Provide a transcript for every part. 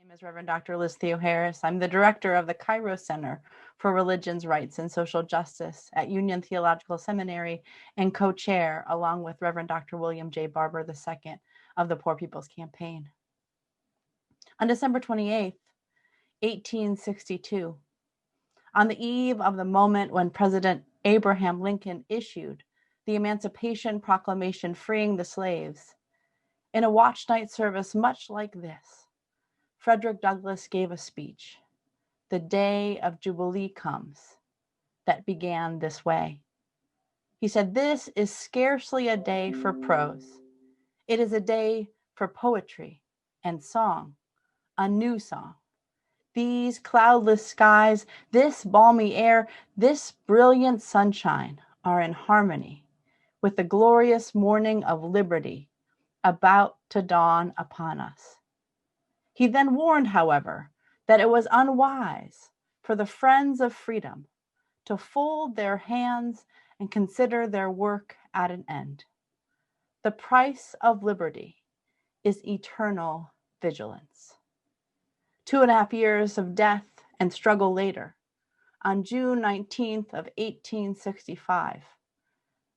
name is Reverend Dr. Liz Theo Harris. I'm the director of the Cairo Center for Religions, Rights, and Social Justice at Union Theological Seminary and co-chair, along with Reverend Dr. William J. Barber II of the Poor People's Campaign. On December 28th, 1862, on the eve of the moment when President Abraham Lincoln issued the Emancipation Proclamation freeing the slaves, in a watch night service much like this, Frederick Douglass gave a speech. The day of Jubilee comes, that began this way. He said, "This is scarcely a day for prose. It is a day for poetry and song, a new song. These cloudless skies, this balmy air, this brilliant sunshine are in harmony with the glorious morning of liberty about to dawn upon us." He then warned, however, that it was unwise for the friends of freedom to fold their hands and consider their work at an end. The price of liberty is eternal vigilance. 2.5 years of death and struggle later, on June 19th of 1865,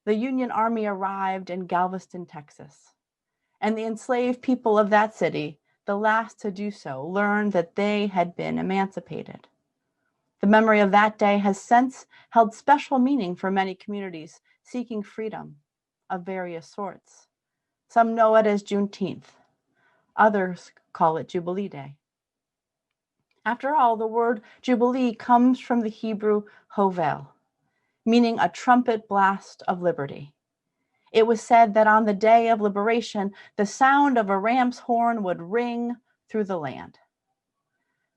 the Union Army arrived in Galveston, Texas, and the enslaved people of that city, the last to do so, learned that they had been emancipated. The memory of that day has since held special meaning for many communities seeking freedom of various sorts. Some know it as Juneteenth. Others call it Jubilee Day. After all, the word Jubilee comes from the Hebrew hovel, meaning a trumpet blast of liberty. It was said that on the day of liberation, the sound of a ram's horn would ring through the land.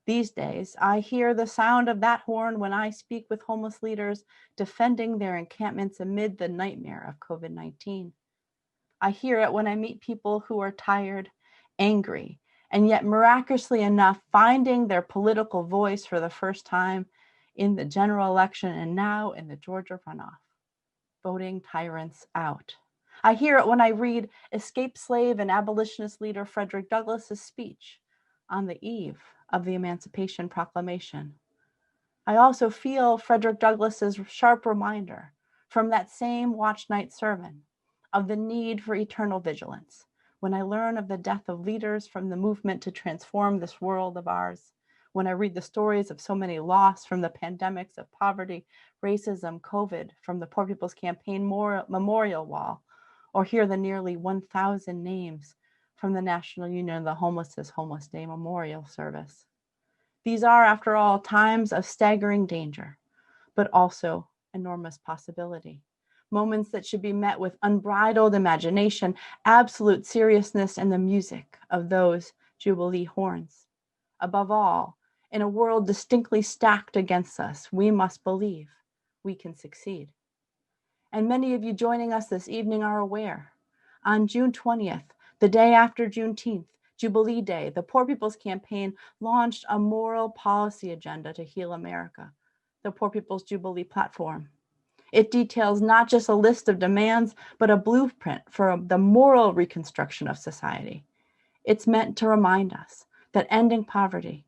These days, I hear the sound of that horn when I speak with homeless leaders defending their encampments amid the nightmare of COVID-19. I hear it when I meet people who are tired, angry, and yet miraculously enough, finding their political voice for the first time in the general election and now in the Georgia runoff, voting tyrants out. I hear it when I read escaped slave and abolitionist leader Frederick Douglass's speech on the eve of the Emancipation Proclamation. I also feel Frederick Douglass's sharp reminder from that same watch night sermon of the need for eternal vigilance when I learn of the death of leaders from the movement to transform this world of ours, when I read the stories of so many lost from the pandemics of poverty, racism, COVID, from the Poor People's Campaign Memorial Wall, or hear the nearly 1,000 names from the National Union of the Homeless's Homeless Day Memorial Service. These are, after all, times of staggering danger, but also enormous possibility. Moments that should be met with unbridled imagination, absolute seriousness, and the music of those Jubilee horns. Above all, in a world distinctly stacked against us, we must believe we can succeed. And many of you joining us this evening are aware. On June 20th, the day after Juneteenth, Jubilee Day, the Poor People's Campaign launched a moral policy agenda to heal America, the Poor People's Jubilee Platform. It details not just a list of demands, but a blueprint for the moral reconstruction of society. It's meant to remind us that ending poverty,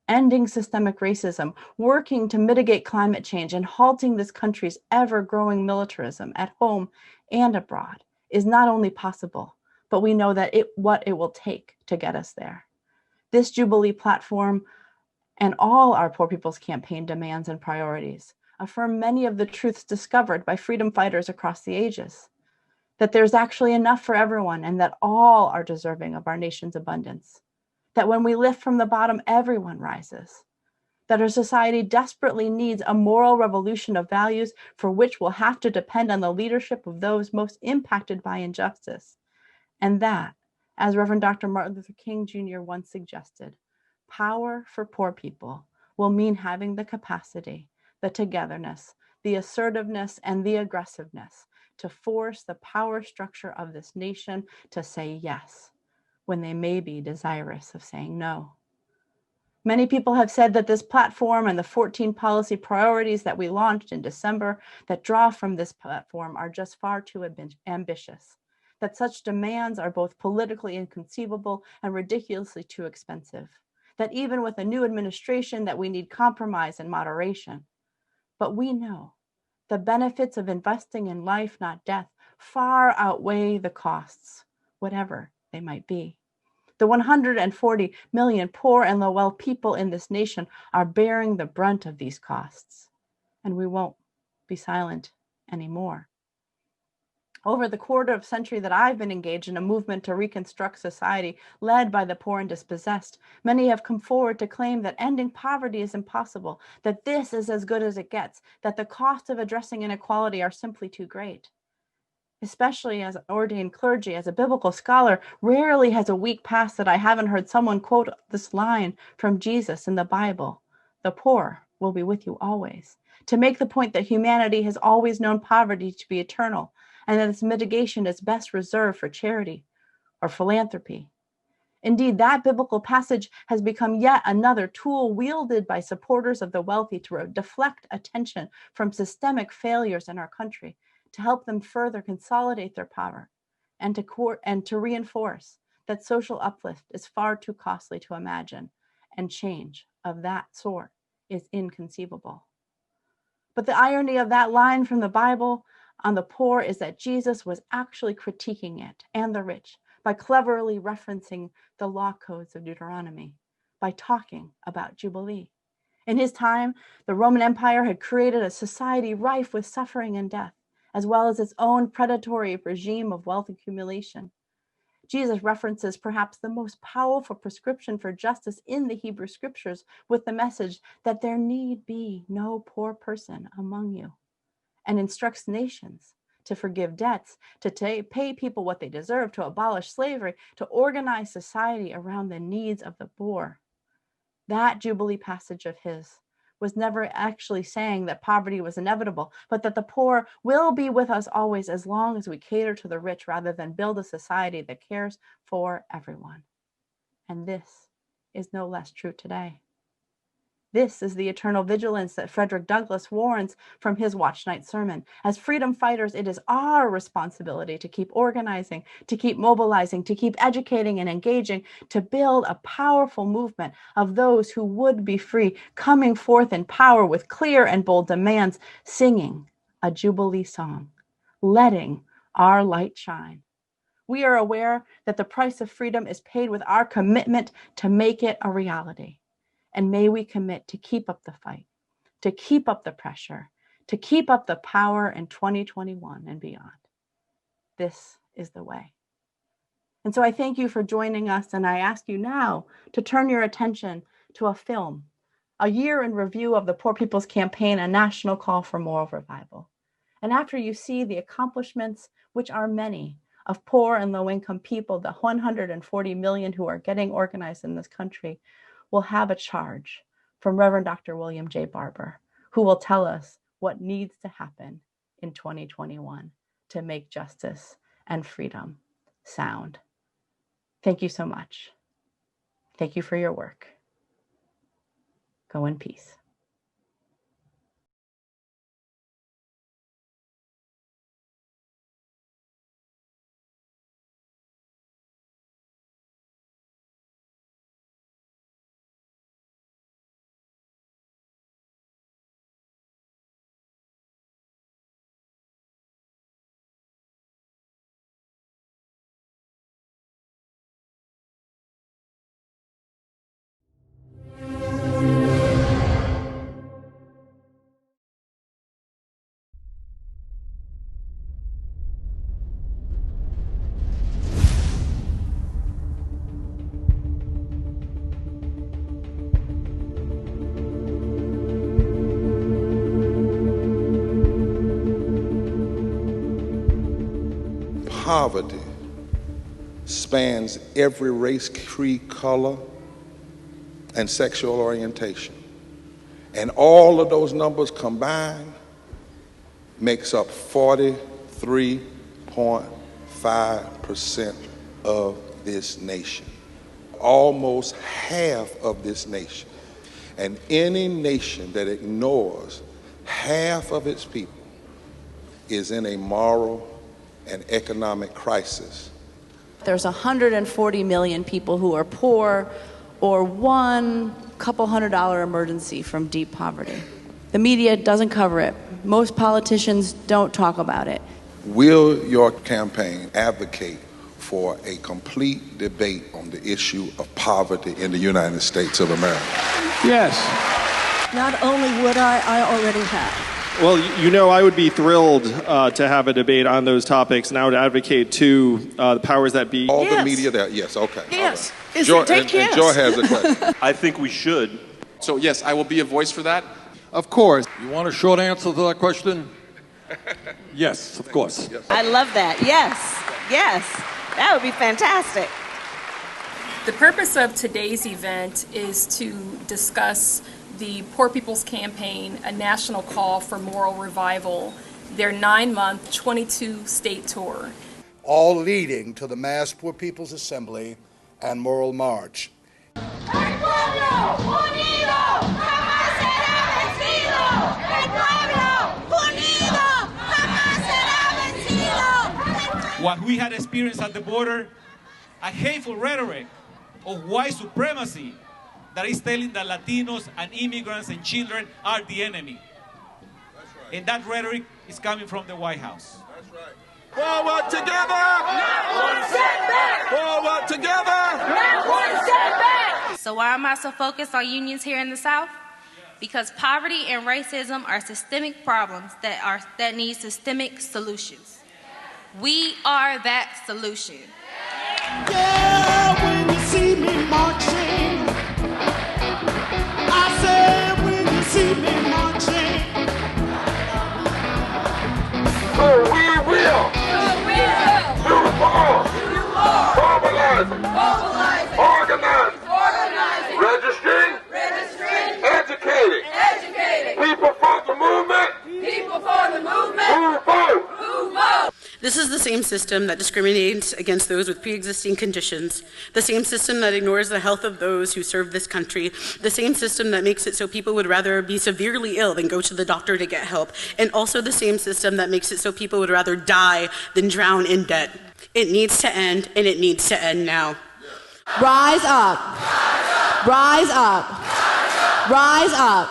ending systemic racism, working to mitigate climate change, and halting this country's ever-growing militarism at home and abroad is not only possible, but we know that what it will take to get us there. This Jubilee platform and all our Poor People's Campaign demands and priorities affirm many of the truths discovered by freedom fighters across the ages, that there's actually enough for everyone and that all are deserving of our nation's abundance, that when we lift from the bottom, everyone rises, that our society desperately needs a moral revolution of values for which will have to depend on the leadership of those most impacted by injustice, and that, as Reverend Dr. Martin Luther King Jr. once suggested, power for poor people will mean having the capacity, the togetherness, the assertiveness, and the aggressiveness to force the power structure of this nation to say yes when they may be desirous of saying no. Many people have said that this platform and the 14 policy priorities that we launched in December that draw from this platform are just far too ambitious, that such demands are both politically inconceivable and ridiculously too expensive, that even with a new administration that we need compromise and moderation. But we know the benefits of investing in life, not death, far outweigh the costs, whatever they might be. The 140 million poor and low-wealth people in this nation are bearing the brunt of these costs, and we won't be silent anymore. Over the quarter of century that I've been engaged in a movement to reconstruct society led by the poor and dispossessed, many have come forward to claim that ending poverty is impossible, that this is as good as it gets, that the cost of addressing inequality are simply too great. Especially as ordained clergy, as a biblical scholar, rarely has a week passed that I haven't heard someone quote this line from Jesus in the Bible: "The poor will be with you always," to make the point that humanity has always known poverty to be eternal, and that its mitigation is best reserved for charity or philanthropy. Indeed, that biblical passage has become yet another tool wielded by supporters of the wealthy to deflect attention from systemic failures in our country, to help them further consolidate their power, and to reinforce that social uplift is far too costly to imagine, and change of that sort is inconceivable. But the irony of that line from the Bible on the poor is that Jesus was actually critiquing it and the rich by cleverly referencing the law codes of Deuteronomy, by talking about Jubilee. In his time, the Roman Empire had created a society rife with suffering and death, as well as its own predatory regime of wealth accumulation. Jesus references perhaps the most powerful prescription for justice in the Hebrew scriptures with the message that there need be no poor person among you, and instructs nations to forgive debts, to pay people what they deserve, to abolish slavery, to organize society around the needs of the poor. That Jubilee passage of his was never actually saying that poverty was inevitable, but that the poor will be with us always as long as we cater to the rich rather than build a society that cares for everyone. And this is no less true today. This is the eternal vigilance that Frederick Douglass warns from his Watch Night sermon. As freedom fighters, it is our responsibility to keep organizing, to keep mobilizing, to keep educating and engaging, to build a powerful movement of those who would be free, coming forth in power with clear and bold demands, singing a Jubilee song, letting our light shine. We are aware that the price of freedom is paid with our commitment to make it a reality. And may we commit to keep up the fight, to keep up the pressure, to keep up the power in 2021 and beyond. This is the way. And so I thank you for joining us, and I ask you now to turn your attention to a film, a year in review of the Poor People's Campaign, a national call for moral revival. And after you see the accomplishments, which are many, of poor and low-income people, the 140 million who are getting organized in this country, we'll have a charge from Reverend Dr. William J. Barber, who will tell us what needs to happen in 2021 to make justice and freedom sound. Thank you so much. Thank you for your work. Go in peace. Poverty spans every race, creed, color, and sexual orientation. And all of those numbers combined makes up 43.5% of this nation. Almost half of this nation. And any nation that ignores half of its people is in a moral and economic crisis. There's 140 million people who are poor or one couple $100 emergency from deep poverty. The media doesn't cover it. Most politicians don't talk about it. Will your campaign advocate for a complete debate on the issue of poverty in the United States of America? Yes. Not only would I already have. Well, you know, I would be thrilled to have a debate on those topics, and I would advocate to the powers that be. All the media there, yes, okay. Yes. Right. Joy, and Joy has a question. I think we should. So, yes, I will be a voice for that. Of course. You want a short answer to that question? Yes, of course. Yes. I love that. Yes. Yes. That would be fantastic. The purpose of today's event is to discuss the Poor People's Campaign, a national call for moral revival, their 9-month, 22-state tour. All leading to the Mass Poor People's Assembly and Moral March. What we had experienced at the border, a hateful rhetoric of white supremacy that is telling that Latinos and immigrants and children are the enemy. That's right. And that rhetoric is coming from the White House. That's right. Forward together! Not one step back! Forward together! Not one step back! So why am I so focused on unions here in the South? Because poverty and racism are systemic problems that need systemic solutions. We are that solution. Yeah, when you see me marching, I said when you see me marching, So we will! Do more! Mobilizing! Organizing! Registering! Educating! People for the movement! Move vote! This is the same system that discriminates against those with pre-existing conditions, the same system that ignores the health of those who serve this country, the same system that makes it so people would rather be severely ill than go to the doctor to get help, and also the same system that makes it so people would rather die than drown in debt. It needs to end, and it needs to end now. Rise up. Rise up. Rise up.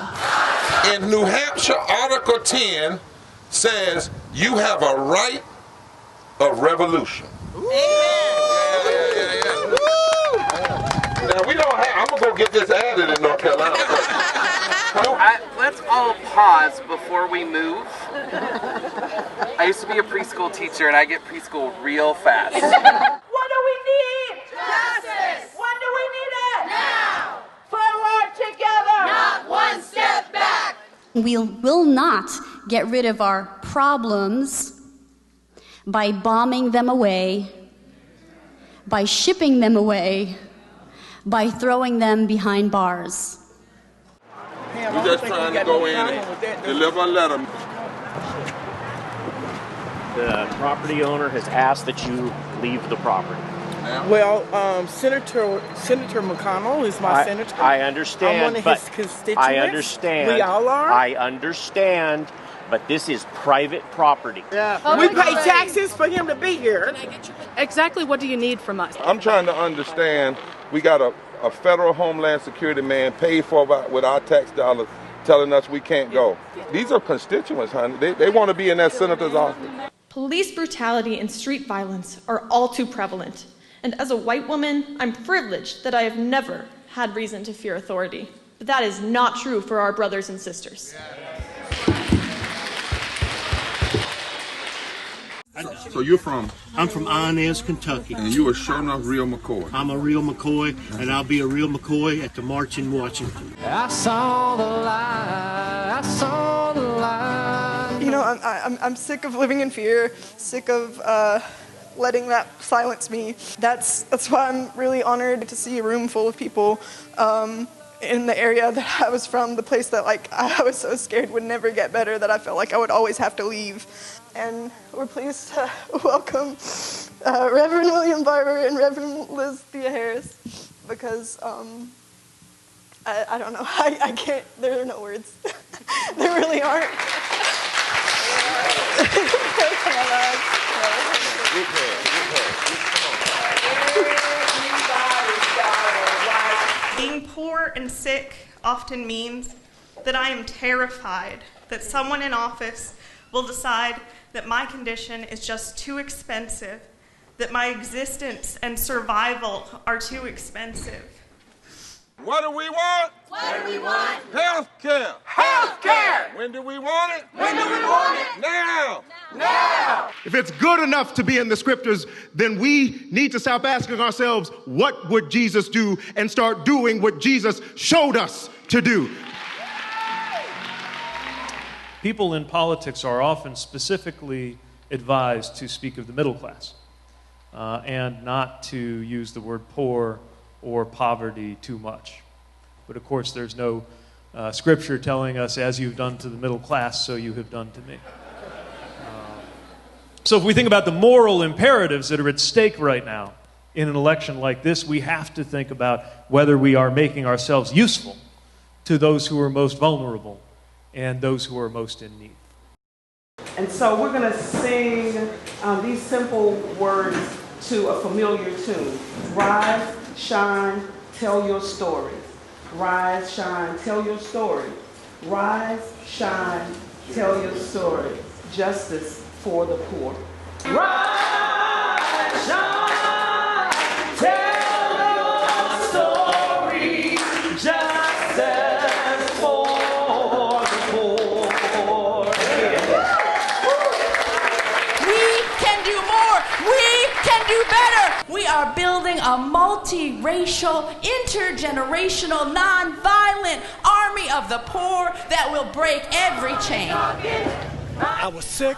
In New Hampshire, Article 10 says you have a right of revolution. Yeah. Now we don't have, I'm gonna go get this added in North Carolina. Let's all pause before we move. I used to be a preschool teacher and I get preschool real fast. What do we need? Justice! When do we need it? Now! Forward together! Not one step back! We will not get rid of our problems by bombing them away, by shipping them away, by throwing them behind bars. We're just trying to go in and deliver a letter. The property owner has asked that you leave the property. Well, Senator McConnell is my senator. I understand, I'm one of his constituents. I understand. We all are. I understand, but this is private property. Yeah. We pay taxes for him to be here. Exactly what do you need from us? I'm trying to understand, we got a federal Homeland Security man paid for with our tax dollars telling us we can't go. These are constituents, honey. They want to be in that senator's office. Police brutality and street violence are all too prevalent. And as a white woman, I'm privileged that I have never had reason to fear authority. But that is not true for our brothers and sisters. So you're from? I'm from Inez, Kentucky. And you are sure enough real McCoy. I'm a real McCoy, and I'll be a real McCoy at the march in Washington. I saw the light, I saw the light. You know, I'm sick of living in fear, sick of letting that silence me. That's why I'm really honored to see a room full of people in the area that I was from, the place that I was so scared would never get better that I felt like I would always have to leave. And we're pleased to welcome Reverend William Barber and Reverend Liz Thea Harris because I don't know, I can't, there are no words. There really aren't. sick often means that I am terrified that someone in office will decide that my condition is just too expensive, that my existence and survival are too expensive. What do we want? What do we want? Health care. Health care. When do we want it? When do we want it? Now. Now. If it's good enough to be in the scriptures, then we need to stop asking ourselves, what would Jesus do, and start doing what Jesus showed us to do. People in politics are often specifically advised to speak of the middle class and not to use the word poor or poverty too much. But of course, there's no scripture telling us, as you've done to the middle class, so you have done to me. So if we think about the moral imperatives that are at stake right now in an election like this, we have to think about whether we are making ourselves useful to those who are most vulnerable and those who are most in need. And so we're going to sing these simple words to a familiar tune. Rise, shine, tell your story. Rise, shine, tell your story. Rise, shine, tell your story. Justice for the poor. Rise, shine, tell your story. Justice for the poor. We can do more. We can do better. We are building a multiracial, intergenerational, nonviolent army of the poor that will break every chain. I was sick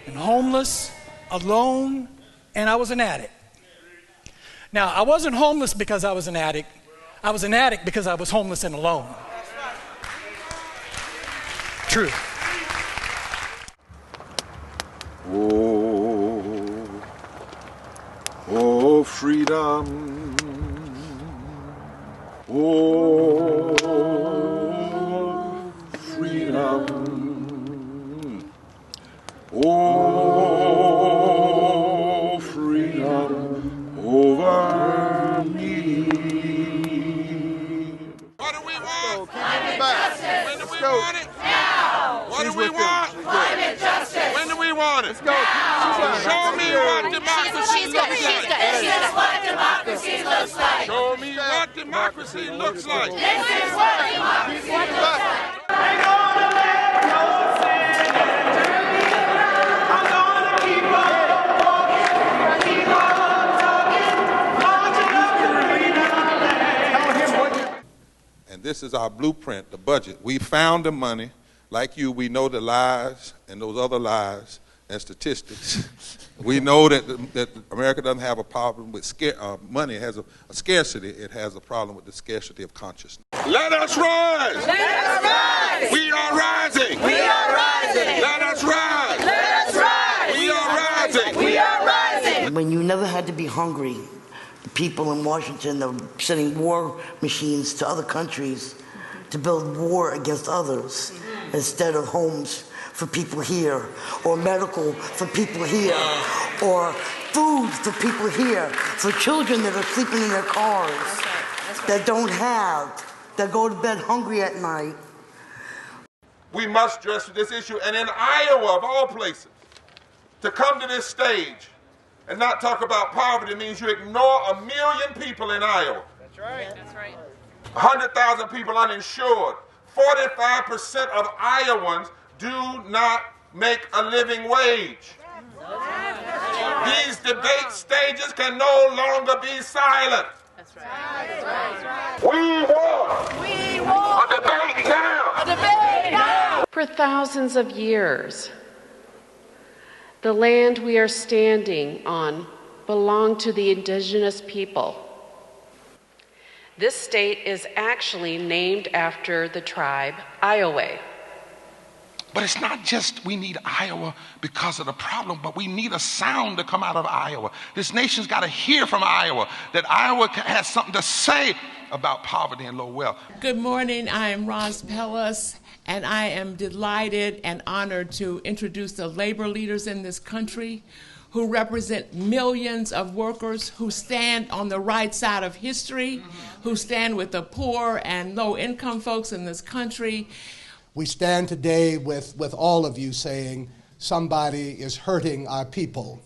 and homeless, alone, and I was an addict. Now, I wasn't homeless because I was an addict. I was an addict because I was homeless and alone. True. Oh, freedom. Oh, freedom. Oh, freedom over me. What do we want? Climate justice. When do we want it? Now. What do we want? Climate justice. When do we want it? Let's go. Show me what democracy looks like. This is what democracy looks like. Show me what democracy looks like. This is what democracy looks like. And this is our blueprint, the budget. We found the money. Like you, we know the lies and those other lies and statistics. We know that America doesn't have a problem with money. It has a scarcity. It has a problem with the scarcity of consciousness. Let us rise. Let us rise. We are rising. We are rising. Let us rise. Let us rise. We are rising. We are rising. When you never had to be hungry, the people in Washington are sending war machines to other countries to build war against others instead of homes for people here, or medical for people here, or food for people here, for children that are sleeping in their cars, that don't have, that go to bed hungry at night. We must address this issue, and in Iowa, of all places, to come to this stage and not talk about poverty means you ignore 1 million people in Iowa. That's right. That's right. 100,000 people uninsured. 45% of Iowans do not make a living wage. These debate stages can no longer be silent. That's right. That's right. We want a debate now. A debate now. For thousands of years, the land we are standing on belonged to the indigenous people. This state is actually named after the tribe Iowa. But it's not just we need Iowa because of the problem, but we need a sound to come out of Iowa. This nation's got to hear from Iowa, that Iowa has something to say about poverty and low wealth. Good morning. I am Roz Pellis, and I am delighted and honored to introduce the labor leaders in this country who represent millions of workers who stand on the right side of history, who stand with the poor and low-income folks in this country. We stand today with all of you saying somebody is hurting our people,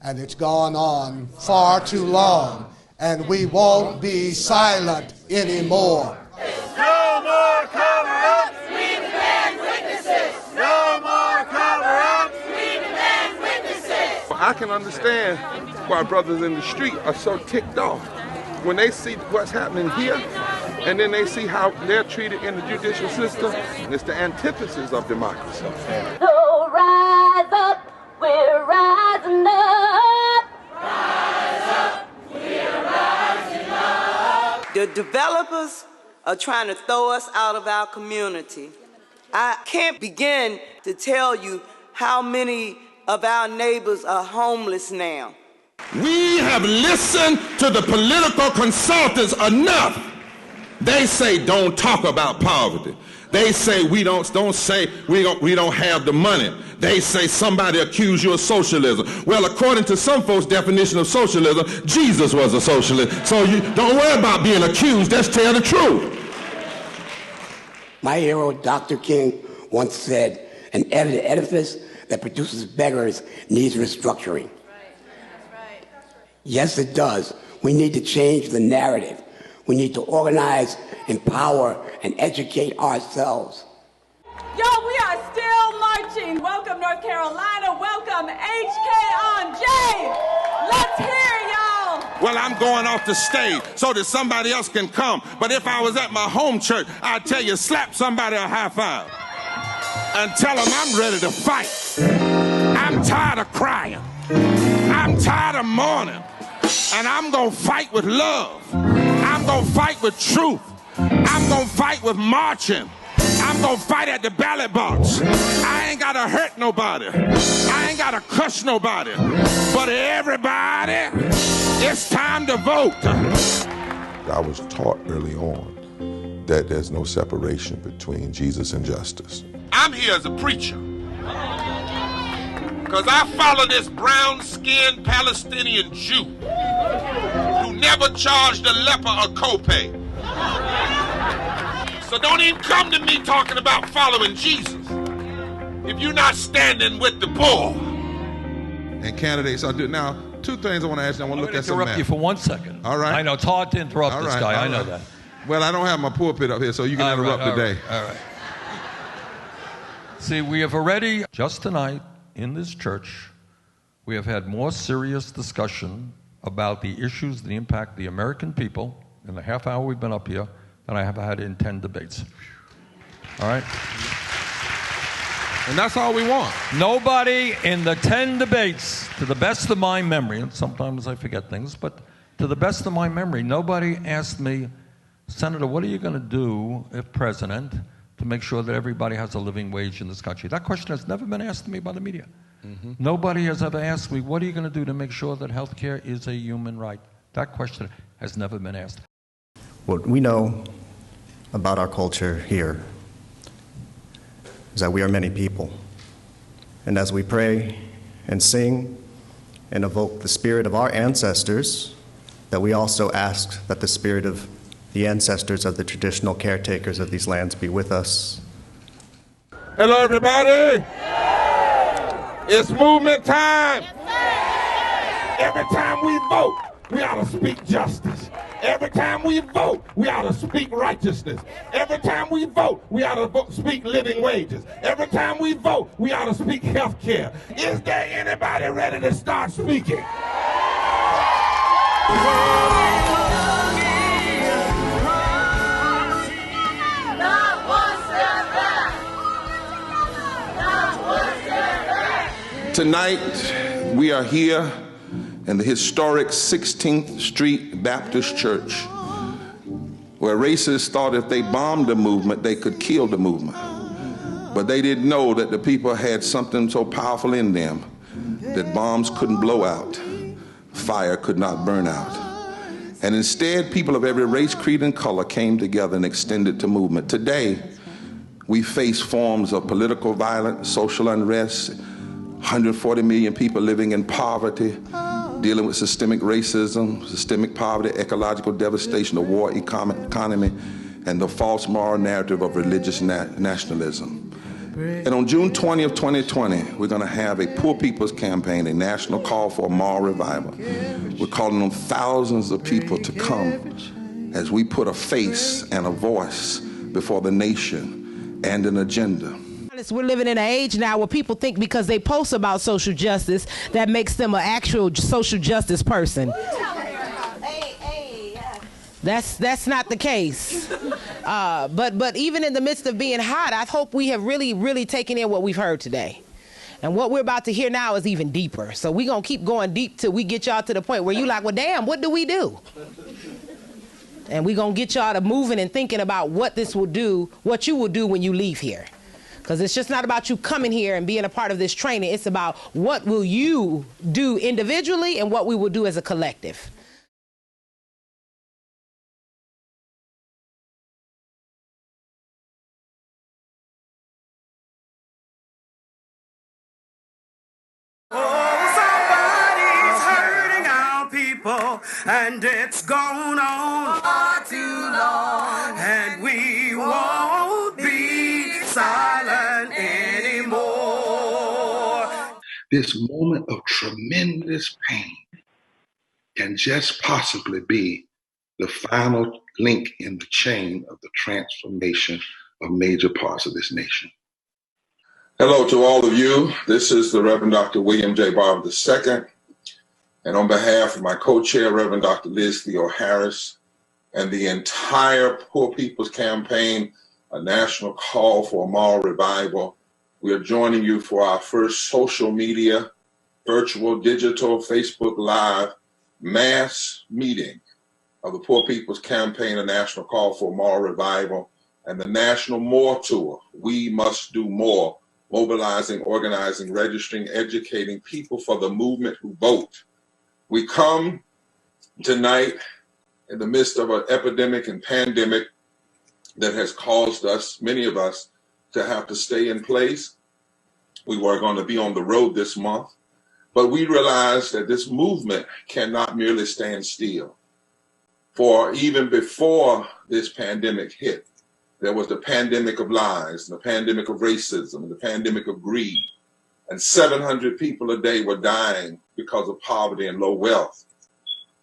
and it's gone on far too long, and we won't be silent anymore. No more cover-ups! We demand witnesses! No more cover-ups! We demand witnesses! I can understand why brothers in the street are so ticked off when they see what's happening here, and then they see how they're treated in the judicial system. It's the antithesis of democracy. So rise up, we're rising up. Rise up, we're rising up. The developers are trying to throw us out of our community. I can't begin to tell you how many of our neighbors are homeless now. We have listened to the political consultants enough. They say don't talk about poverty. They say we don't have the money. They say somebody accused you of socialism. Well, according to some folks' definition of socialism, Jesus was a socialist. So you don't worry about being accused. Just tell the truth. My hero, Dr. King, once said, an edifice that produces beggars needs restructuring. Yes, it does. We need to change the narrative. We need to organize, empower, and educate ourselves. Yo, we are still marching. Welcome, North Carolina. Welcome, HK-on-J. Let's hear y'all. Well, I'm going off the stage so that somebody else can come. But if I was at my home church, I'd tell you, slap somebody a high five and tell them I'm ready to fight. I'm tired of crying. I'm tired of mourning. And I'm going to fight with love. I'm going to fight with truth. I'm going to fight with marching. I'm going to fight at the ballot box. I ain't got to hurt nobody. I ain't got to cuss nobody. But everybody, it's time to vote. I was taught early on that there's no separation between Jesus and justice. I'm here as a preacher because I follow this brown-skinned Palestinian Jew who never charged a leper a copay. So don't even come to me talking about following Jesus if you're not standing with the poor. And candidates are doing. Now, two things I want to ask you. I want to look at some interrupt you for 1 second. All right. I know it's hard to interrupt this guy. I know that. Well, I don't have my pulpit up here, so you can interrupt today. All right. See, we have already, just tonight, in this church, we have had more serious discussion about the issues that impact the American people in the half hour we've been up here than I have had in 10 debates. All right? And that's all we want. Nobody in the 10 debates, to the best of my memory, and sometimes I forget things, but to the best of my memory, nobody asked me, Senator, what are you going to do if president to make sure that everybody has a living wage in this country? That question has never been asked to me by the media. Mm-hmm. Nobody has ever asked me, what are you going to do to make sure that health care is a human right? That question has never been asked. What we know about our culture here is that we are many people. And as we pray and sing and evoke the spirit of our ancestors, that we also ask that the spirit of the ancestors of the traditional caretakers of these lands be with us. Hello, everybody. It's movement time. Every time we vote, we ought to speak justice. Every time we vote, we ought to speak righteousness. Every time we vote, we ought to speak living wages. Every time we vote, we ought to speak health care. Is there anybody ready to start speaking? Not one step back. Not one step back. Tonight, we are here in the historic 16th Street Baptist Church, where racists thought if they bombed the movement, they could kill the movement. But they didn't know that the people had something so powerful in them that bombs couldn't blow out, fire could not burn out. And instead, people of every race, creed, and color came together and extended to movement. Today, we face forms of political violence, social unrest, 140 million people living in poverty, dealing with systemic racism, systemic poverty, ecological devastation, the war economy, and the false moral narrative of religious nationalism. And on June 20th, 2020, we're going to have a Poor People's Campaign, a national call for a moral revival. We're calling on thousands of people to come as we put a face and a voice before the nation and an agenda. We're living in an age now where people think because they post about social justice, that makes them an actual social justice person. That's not the case. But even in the midst of being hot, I hope we have really taken in what we've heard today. And what we're about to hear now is even deeper. So we're going to keep going deep till we get y'all to the point where you're like, well, damn, what do we do? And we're going to get y'all to moving and thinking about what this will do, what you will do when you leave here. Because it's just not about you coming here and being a part of this training. It's about what will you do individually and what we will do as a collective. And it's gone on far too long, and we won't be silent anymore. This moment of tremendous pain can just possibly be the final link in the chain of the transformation of major parts of this nation. Hello to all of you. This is the Reverend Dr. William J. Barber II. And on behalf of my co-chair, Reverend Dr. Liz Theo Harris, and the entire Poor People's Campaign, a national call for a moral revival, we are joining you for our first social media, virtual, digital, Facebook Live, mass meeting of the Poor People's Campaign, a national call for a moral revival, and the National More Tour, We Must Do More, mobilizing, organizing, registering, educating people for the movement who vote. We come tonight in the midst of an epidemic and pandemic that has caused us, many of us, to have to stay in place. We were going to be on the road this month, but we realized that this movement cannot merely stand still. For even before this pandemic hit, there was the pandemic of lies, and the pandemic of racism, and the pandemic of greed. And 700 people a day were dying because of poverty and low wealth.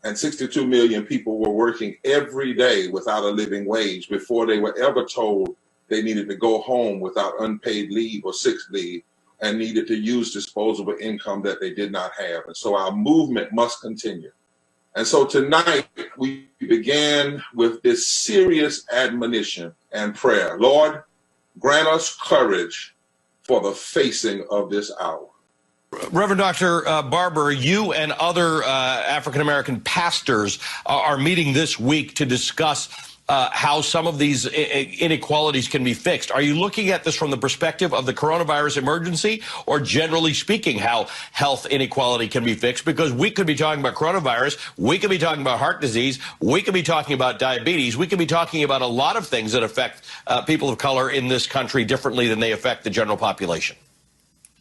And 62 million people were working every day without a living wage before they were ever told they needed to go home without unpaid leave or sick leave and needed to use disposable income that they did not have. And so our movement must continue. And so tonight we began with this serious admonition and prayer. Lord, grant us courage for the facing of this hour. Reverend Dr. Barber, you and other African-American pastors are meeting this week to discuss how some of these inequalities can be fixed. Are you looking at this from the perspective of the coronavirus emergency, or generally speaking, how health inequality can be fixed? Because we could be talking about coronavirus, we could be talking about heart disease, we could be talking about diabetes, we could be talking about a lot of things that affect people of color in this country differently than they affect the general population.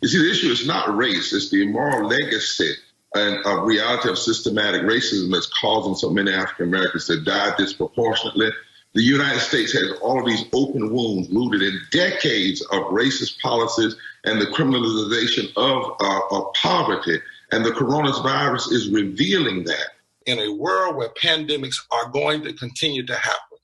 You see, the issue is not race, it's the immoral legacy and a reality of systematic racism that's causing so many African Americans to die disproportionately. The United States has all of these open wounds rooted in decades of racist policies and the criminalization of poverty. And the coronavirus is revealing that. In a world where pandemics are going to continue to happen,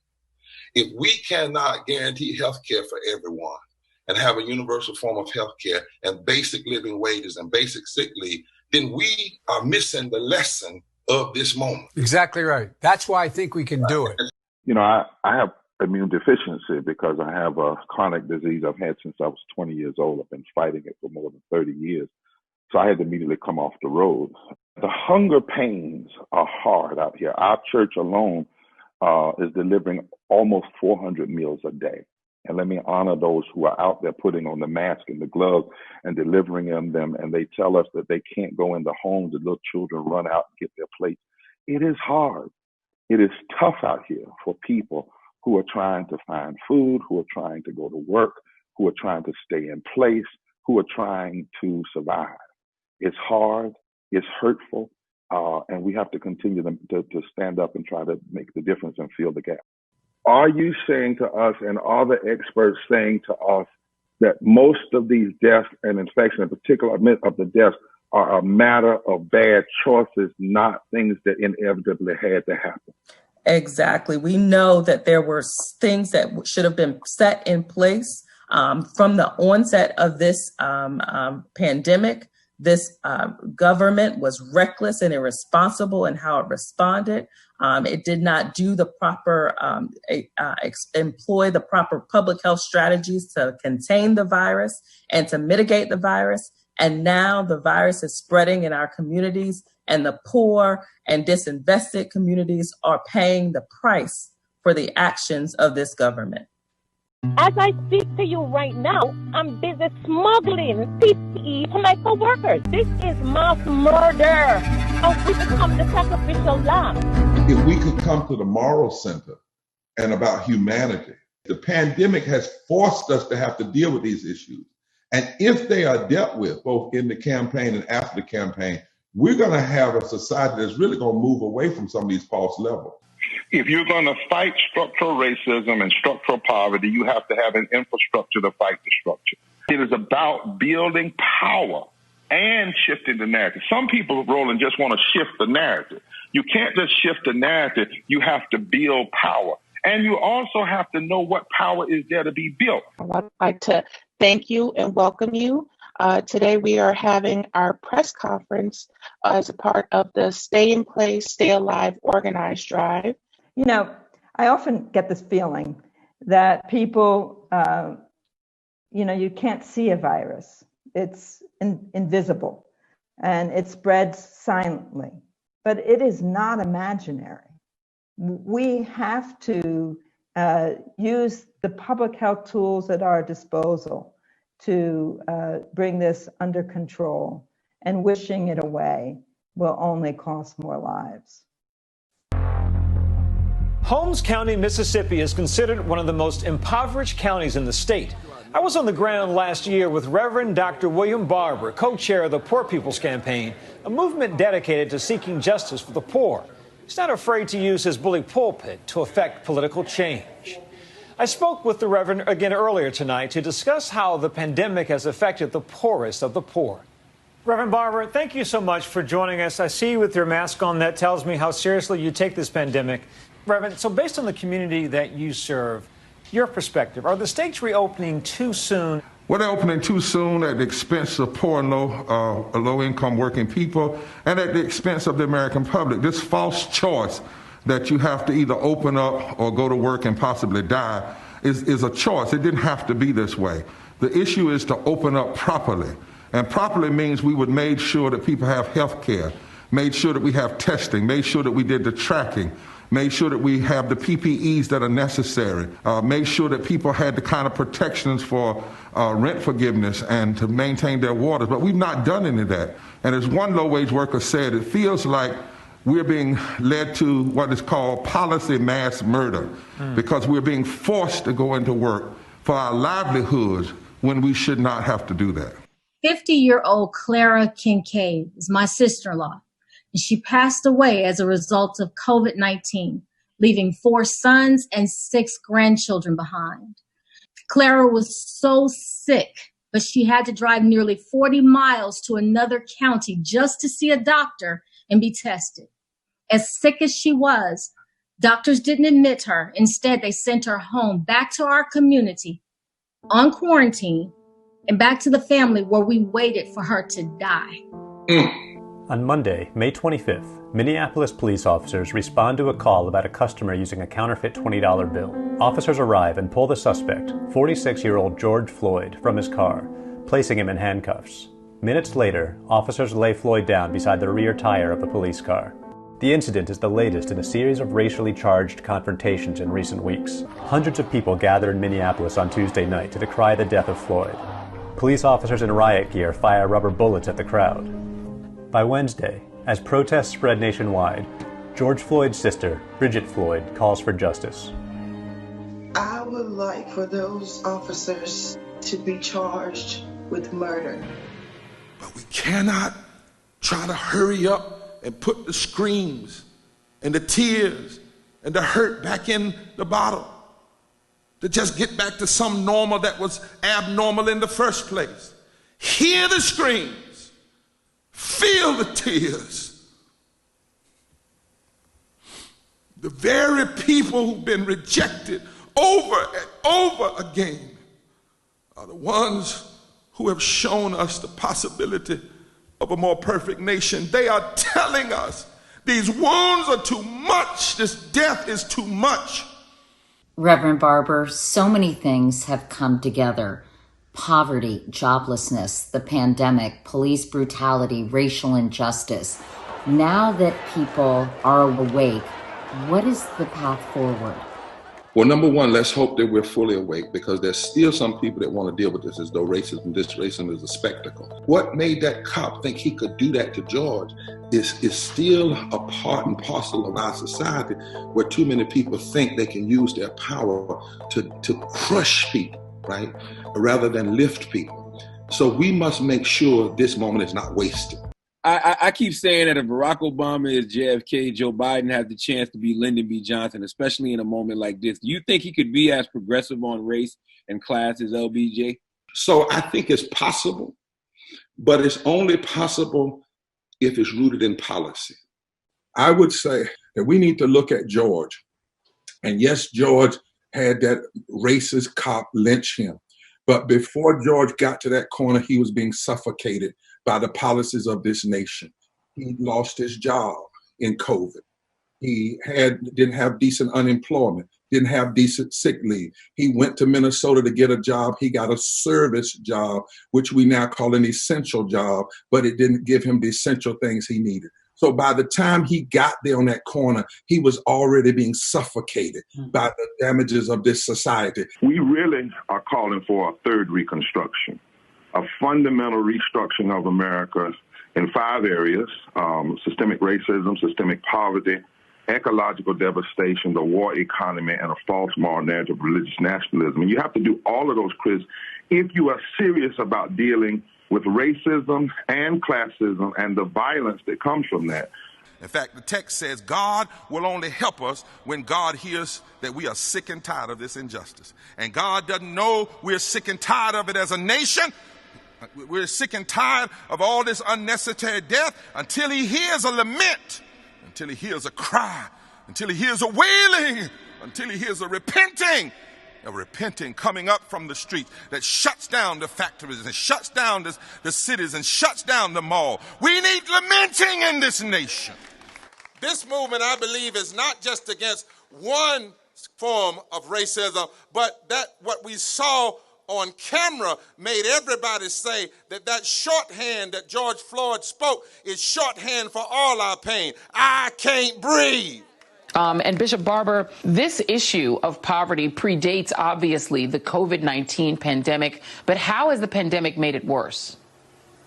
if we cannot guarantee health care for everyone and have a universal form of health care and basic living wages and basic sick leave, then we are missing the lesson of this moment. Exactly right. That's why I think we can do it. You know, I have immune deficiency because I have a chronic disease I've had since I was 20 years old. I've been fighting it for more than 30 years. So I had to immediately come off the road. The hunger pains are hard out here. Our church alone is delivering almost 400 meals a day. And let me honor those who are out there putting on the mask and the gloves and delivering them. And they tell us that they can't go in the homes. The little children run out and get their plates. It is hard. It is tough out here for people who are trying to find food, who are trying to go to work, who are trying to stay in place, who are trying to survive. It's hard, it's hurtful, and we have to continue to stand up and try to make the difference and fill the gap. Are you saying to us, and are the experts saying to us, that most of these deaths and infections, in particular of the deaths, are a matter of bad choices, not things that inevitably had to happen? Exactly. We know that there were things that should have been set in place from the onset of this pandemic. This government was reckless and irresponsible in how it responded. It did not do the proper, employ the proper public health strategies to contain the virus and to mitigate the virus. And now the virus is spreading in our communities, and the poor and disinvested communities are paying the price for the actions of this government. As I speak to you right now, I'm busy smuggling PPE to my co-workers. This is mass murder, and we become the sacrificial lamb. If we could come to the moral center and about humanity, the pandemic has forced us to have to deal with these issues. And if they are dealt with, both in the campaign and after the campaign, we're going to have a society that's really going to move away from some of these false levels. If you're going to fight structural racism and structural poverty, you have to have an infrastructure to fight the structure. It is about building power and shifting the narrative. Some people, Roland, just want to shift the narrative. You can't just shift the narrative. You have to build power. And you also have to know what power is there to be built. I'd like to thank you and welcome you. Today we are having our press conference as a part of the Stay in Place, Stay Alive organized drive. You know, I often get this feeling that people, you can't see a virus. It's invisible and it spreads silently, but it is not imaginary. We have to use the public health tools at our disposal to bring this under control, and wishing it away will only cost more lives. Holmes County, Mississippi is considered one of the most impoverished counties in the state. I was on the ground last year with Reverend Dr. William Barber, co-chair of the Poor People's Campaign, a movement dedicated to seeking justice for the poor. He's not afraid to use his bully pulpit to affect political change. I spoke with the Reverend again earlier tonight to discuss how the pandemic has affected the poorest of the poor. Reverend Barber, thank you so much for joining us. I see you with your mask on. That tells me how seriously you take this pandemic. Reverend, so based on the community that you serve, your perspective, are the states reopening too soon? Well, they're opening too soon at the expense of poor and low-income working people, and at the expense of the American public. This false choice that you have to either open up or go to work and possibly die is a choice. It didn't have to be this way. The issue is to open up properly. And properly means we would made sure that people have health care, made sure that we have testing, made sure that we did the tracking, made sure that we have the PPEs that are necessary, made sure that people had the kind of protections for rent forgiveness and to maintain their waters. But we've not done any of that. And as one low-wage worker said, it feels like we're being led to what is called policy mass murder because we're being forced to go into work for our livelihoods when we should not have to do that. 50-year-old Clara Kincaid is my sister-in-law, and she passed away as a result of COVID-19, leaving 4 sons and 6 grandchildren behind. Clara was so sick, but she had to drive nearly 40 miles to another county just to see a doctor and be tested. As sick as she was, doctors didn't admit her. Instead, they sent her home, back to our community, on quarantine, and back to the family where we waited for her to die. On Monday, May 25th, Minneapolis police officers respond to a call about a customer using a counterfeit $20 bill. Officers arrive and pull the suspect, 46-year-old George Floyd, from his car, placing him in handcuffs. Minutes later, officers lay Floyd down beside the rear tire of the police car. The incident is the latest in a series of racially charged confrontations in recent weeks. Hundreds of people gathered in Minneapolis on Tuesday night to decry the death of Floyd. Police officers in riot gear fire rubber bullets at the crowd. By Wednesday, as protests spread nationwide, George Floyd's sister, Bridget Floyd, calls for justice. I would like for those officers to be charged with murder. But we cannot try to hurry up and put the screams and the tears and the hurt back in the bottle to just get back to some normal that was abnormal in the first place. Hear the screams, feel the tears. The very people who've been rejected over and over again are the ones who have shown us the possibility of a more perfect nation. They are telling us these wounds are too much, this death is too much. Reverend Barber, so many things have come together. Poverty, joblessness, the pandemic, police brutality, racial injustice. Now that people are awake, what is the path forward? Well, number one, let's hope that we're fully awake, because there's still some people that want to deal with this as though racism is a spectacle. What made that cop think he could do that to George is still a part and parcel of our society, where too many people think they can use their power to crush people, right, rather than lift people. So we must make sure this moment is not wasted. I keep saying that if Barack Obama is JFK, Joe Biden has the chance to be Lyndon B. Johnson, especially in a moment like this. Do you think he could be as progressive on race and class as LBJ? So I think it's possible, but it's only possible if it's rooted in policy. I would say that we need to look at George. And yes, George had that racist cop lynch him. But before George got to that corner, he was being suffocated by the policies of this nation. He lost his job in COVID. He didn't have decent unemployment, didn't have decent sick leave. He went to Minnesota to get a job. He got a service job, which we now call an essential job, but it didn't give him the essential things he needed. So by the time he got there on that corner, he was already being suffocated by the damages of this society. We really are calling for a third Reconstruction, a fundamental restructuring of America in 5 areas: systemic racism, systemic poverty, ecological devastation, the war economy, and a false moral narrative of religious nationalism. And you have to do all of those, Chris, if you are serious about dealing with racism and classism and the violence that comes from that. In fact, the text says God will only help us when God hears that we are sick and tired of this injustice. And God doesn't know we're sick and tired of it as a nation. We're sick and tired of all this unnecessary death until he hears a lament, until he hears a cry, until he hears a wailing, until he hears a repenting coming up from the streets that shuts down the factories and shuts down the cities and shuts down the mall. We need lamenting in this nation. This movement, I believe, is not just against one form of racism, but that what we saw on camera made everybody say that shorthand that George Floyd spoke is shorthand for all our pain. I can't breathe. And Bishop Barber, this issue of poverty predates, obviously, the COVID-19 pandemic. But how has the pandemic made it worse?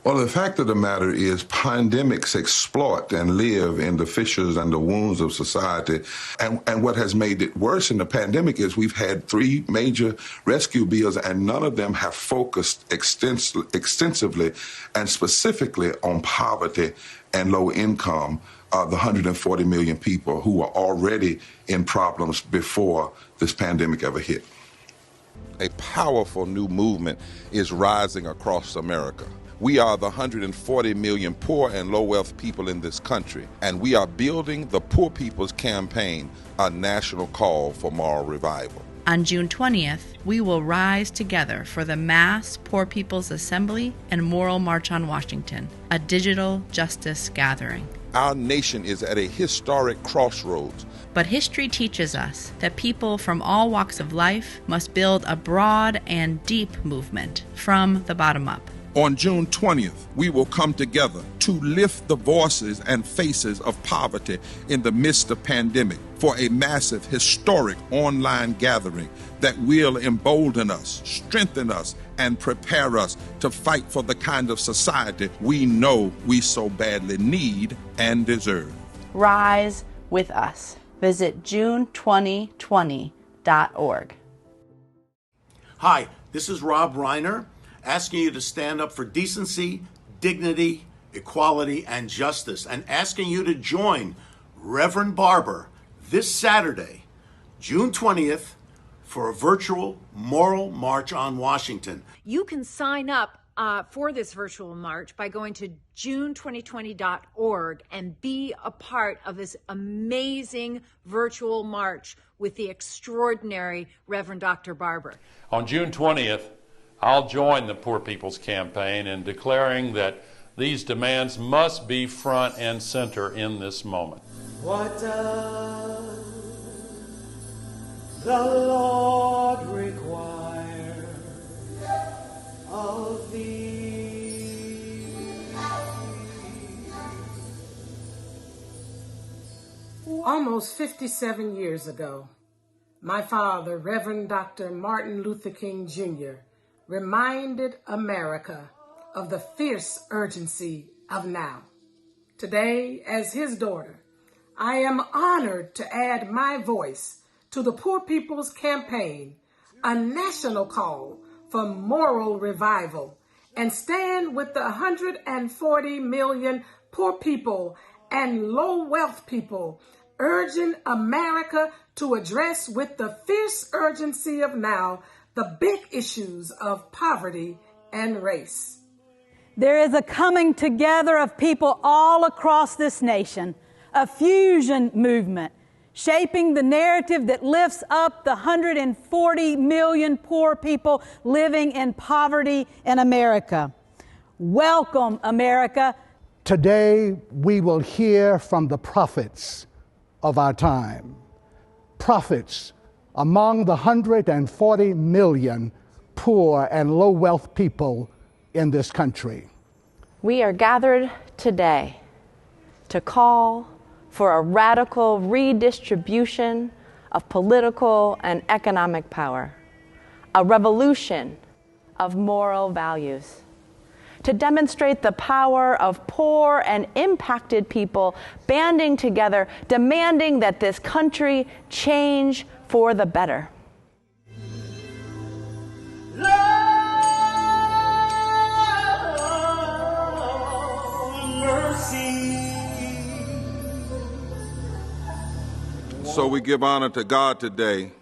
Well, the fact of the matter is pandemics exploit and live in the fissures and the wounds of society. And what has made it worse in the pandemic is we've had 3 major rescue bills, and none of them have focused extensively and specifically on poverty and low income. The 140 million people who were already in problems before this pandemic ever hit. A powerful new movement is rising across America. We are the 140 million poor and low-wealth people in this country, and we are building the Poor People's Campaign, a national call for moral revival. On June 20th, we will rise together for the Mass Poor People's Assembly and Moral March on Washington, a digital justice gathering. Our nation is at a historic crossroads. But history teaches us that people from all walks of life must build a broad and deep movement from the bottom up. On June 20th, we will come together to lift the voices and faces of poverty in the midst of pandemic for a massive, historic online gathering that will embolden us, strengthen us, and prepare us to fight for the kind of society we know we so badly need and deserve. Rise, with us. Visit June2020.org. Hi, this is Rob Reiner, asking you to stand up for decency, dignity, equality, and justice, and asking you to join Reverend Barber this Saturday, June 20th, for a virtual moral march on Washington. You can sign up for this virtual march by going to june2020.org and be a part of this amazing virtual march with the extraordinary Reverend Dr. Barber. On June 20th, I'll join the Poor People's Campaign in declaring that these demands must be front and center in this moment. What does the Lord require of thee? Almost 57 years ago, my father, Reverend Dr. Martin Luther King Jr., reminded America of the fierce urgency of now. Today, as his daughter, I am honored to add my voice to the Poor People's Campaign, a national call for moral revival, and stand with the 140 million poor people and low-wealth people, urging America to address with the fierce urgency of now the big issues of poverty and race. There is a coming together of people all across this nation, a fusion movement, shaping the narrative that lifts up the 140 million poor people living in poverty in America. Welcome, America. Today, we will hear from the prophets of our time. Prophets among the 140 million poor and low-wealth people in this country. We are gathered today to call for a radical redistribution of political and economic power, a revolution of moral values, to demonstrate the power of poor and impacted people banding together, demanding that this country change for the better. So we give honor to God today.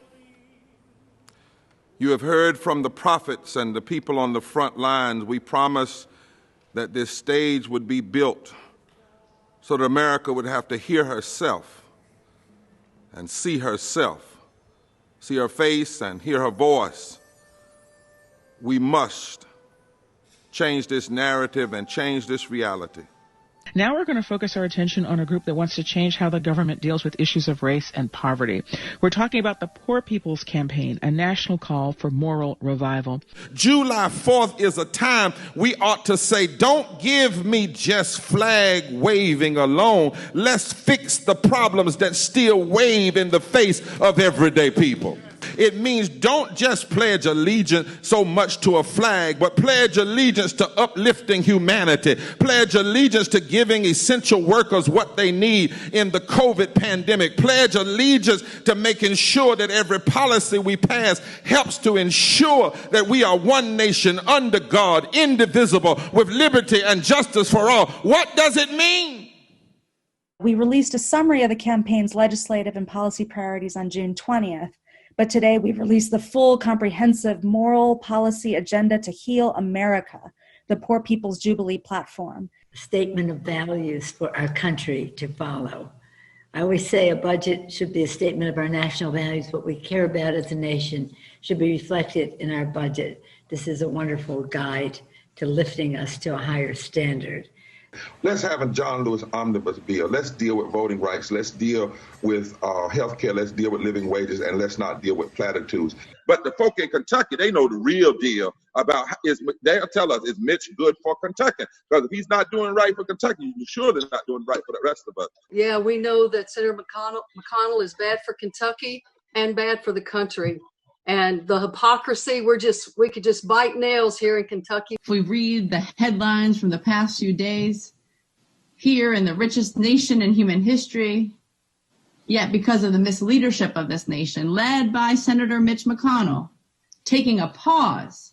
You have heard from the prophets and the people on the front lines. We promised that this stage would be built so that America would have to hear herself and see herself, see her face and hear her voice. We must change this narrative and change this reality. Now we're going to focus our attention on a group that wants to change how the government deals with issues of race and poverty. We're talking about the Poor People's Campaign, a national call for moral revival. July 4th is a time we ought to say, don't give me just flag waving alone. Let's fix the problems that still wave in the face of everyday people. It means don't just pledge allegiance so much to a flag, but pledge allegiance to uplifting humanity. Pledge allegiance to giving essential workers what they need in the COVID pandemic. Pledge allegiance to making sure that every policy we pass helps to ensure that we are one nation under God, indivisible, with liberty and justice for all. What does it mean? We released a summary of the campaign's legislative and policy priorities on June 20th. But today we've released the full comprehensive moral policy agenda to heal America, the Poor People's Jubilee platform. A statement of values for our country to follow. I always say a budget should be a statement of our national values. What we care about as a nation should be reflected in our budget. This is a wonderful guide to lifting us to a higher standard. Let's have a John Lewis omnibus bill. Let's deal with voting rights. Let's deal with health care. Let's deal with living wages, and let's not deal with platitudes. But the folk in Kentucky, they know the real deal about they'll tell us, is Mitch good for Kentucky? Because if he's not doing right for Kentucky, you're surely not doing right for the rest of us. Yeah, we know that Senator McConnell is bad for Kentucky and bad for the country. And the hypocrisy, we could just bite nails here in Kentucky. If we read the headlines from the past few days, here in the richest nation in human history, Yet because of the misleadership of this nation, led by Senator Mitch McConnell, taking a pause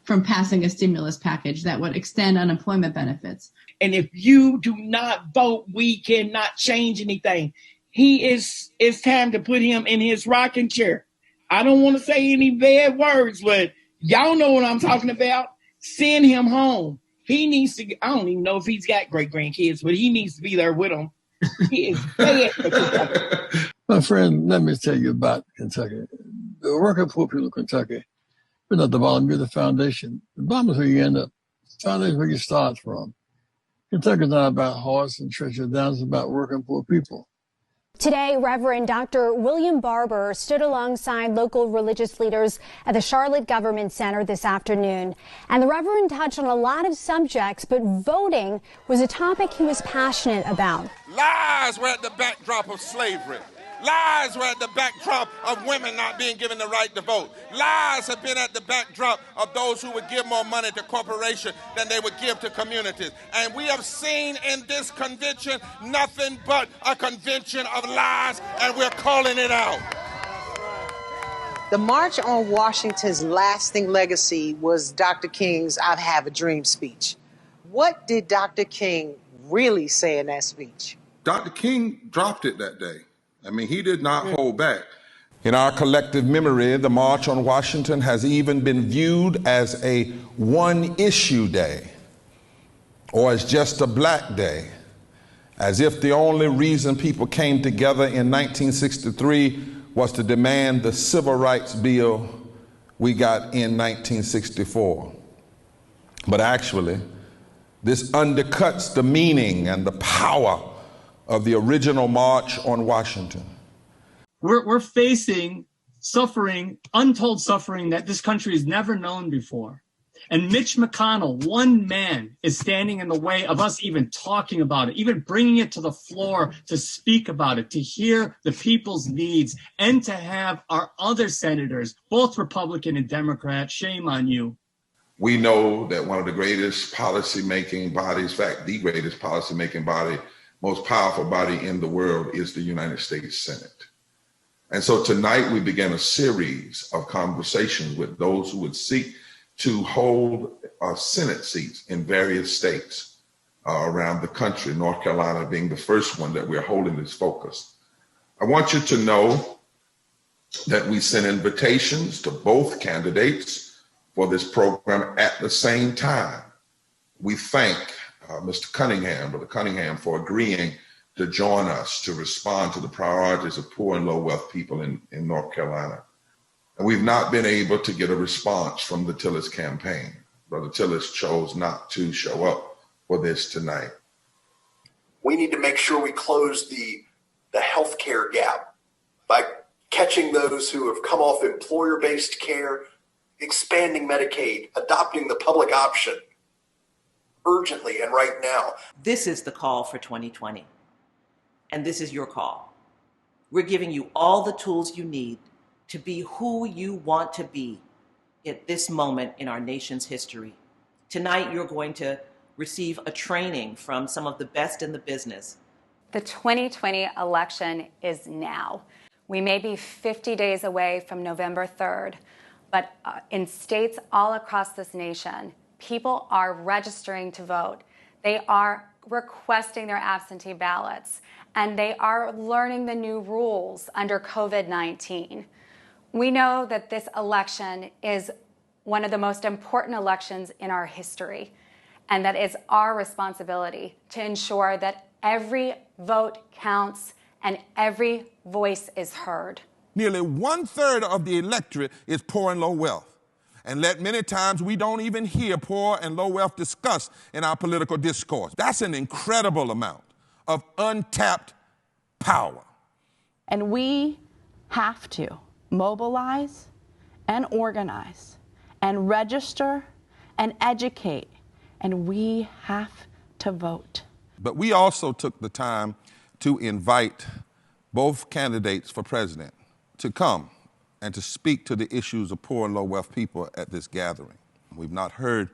from passing a stimulus package that would extend unemployment benefits. And if you do not vote, we cannot change anything. It's time to put him in his rocking chair. I don't want to say any bad words, but y'all know what I'm talking about. Send him home. He needs to, I don't even know if he's got great grandkids, but he needs to be there with them. He is bad for Kentucky. My friend, let me tell you about Kentucky. The working poor people of Kentucky, we're not the bottom, you're the foundation. The bottom is where you end up. The foundation is where you start from. Kentucky is not about horse and treasure down, it's about working poor people. Today, Reverend Dr. William Barber stood alongside local religious leaders at the Charlotte Government Center this afternoon. And the Reverend touched on a lot of subjects, but voting was a topic he was passionate about. Lies were at the backdrop of slavery. Lies were at the backdrop of women not being given the right to vote. Lies have been at the backdrop of those who would give more money to corporations than they would give to communities. And we have seen in this convention nothing but a convention of lies, and we're calling it out. The March on Washington's lasting legacy was Dr. King's I Have a Dream speech. What did Dr. King really say in that speech? Dr. King dropped it that day. I mean, he did not hold back. In our collective memory, the March on Washington has even been viewed as a one-issue day, or as just a black day, as if the only reason people came together in 1963 was to demand the civil rights bill we got in 1964. But actually, this undercuts the meaning and the power of the original March on Washington. We're facing suffering, untold suffering that this country has never known before. And Mitch McConnell, one man, is standing in the way of us even talking about it, even bringing it to the floor to speak about it, to hear the people's needs, and to have our other senators, both Republican and Democrat, shame on you. We know that one of the greatest policy-making bodies, in fact, the greatest policy-making body, most powerful body in the world is the United States Senate. And so tonight we began a series of conversations with those who would seek to hold Senate seats in various states around the country, North Carolina being the first one that we're holding this focus. I want you to know that we sent invitations to both candidates for this program at the same time. We thank Mr. Cunningham, Brother Cunningham, for agreeing to join us to respond to the priorities of poor and low wealth people in North Carolina. And we've not been able to get a response from the Tillis campaign. Brother Tillis chose not to show up for this tonight. We need to make sure we close the healthcare gap by catching those who have come off employer-based care, expanding Medicaid, adopting the public option urgently and right now. This is the call for 2020, and this is your call. We're giving you all the tools you need to be who you want to be at this moment in our nation's history. Tonight, you're going to receive a training from some of the best in the business. The 2020 election is now. We may be 50 days away from November 3rd, but in states all across this nation, people are registering to vote. They are requesting their absentee ballots, and they are learning the new rules under COVID-19. We know that this election is one of the most important elections in our history, and that it's our responsibility to ensure that every vote counts and every voice is heard. Nearly 1/3 of the electorate is poor and low wealth. And that many times we don't even hear poor and low wealth discussed in our political discourse. That's an incredible amount of untapped power. And we have to mobilize and organize and register and educate, and we have to vote. But we also took the time to invite both candidates for president to come and to speak to the issues of poor and low wealth people at this gathering. We've not heard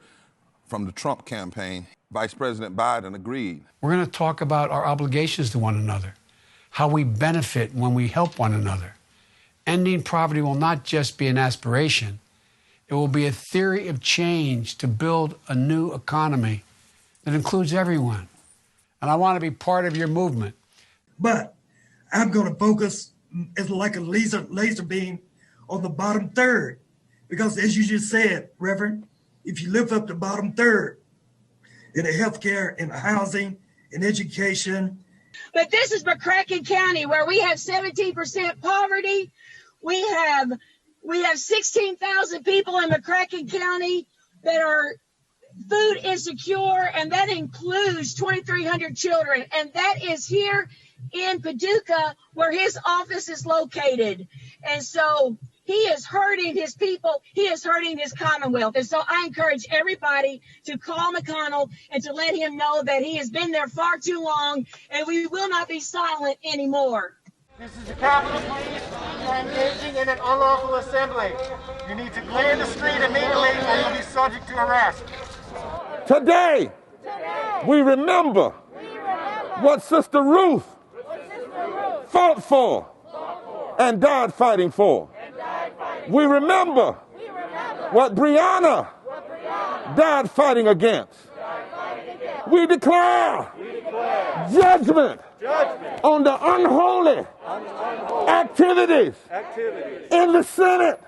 from the Trump campaign. Vice President Biden agreed. We're going to talk about our obligations to one another, how we benefit when we help one another. Ending poverty will not just be an aspiration. It will be a theory of change to build a new economy that includes everyone. And I want to be part of your movement. But I'm going to focus as like a laser beam on the bottom third. Because as you just said, Reverend, if you lift up the bottom third in the healthcare, in the housing, in education. But this is McCracken County where we have 17% poverty. We have 16,000 people in McCracken County that are food insecure, and that includes 2,300 children. And that is here in Paducah where his office is located. And so he is hurting his people. He is hurting his Commonwealth. And so I encourage everybody to call McConnell and to let him know that he has been there far too long, and we will not be silent anymore. This is the Capitol Police. You are engaging in an unlawful assembly. You need to clear the street immediately or you'll be subject to arrest. Today, we remember what Sister Ruth fought for and died fighting for. We remember what Breonna died fighting against. We declare judgment on the unholy activities in the Senate.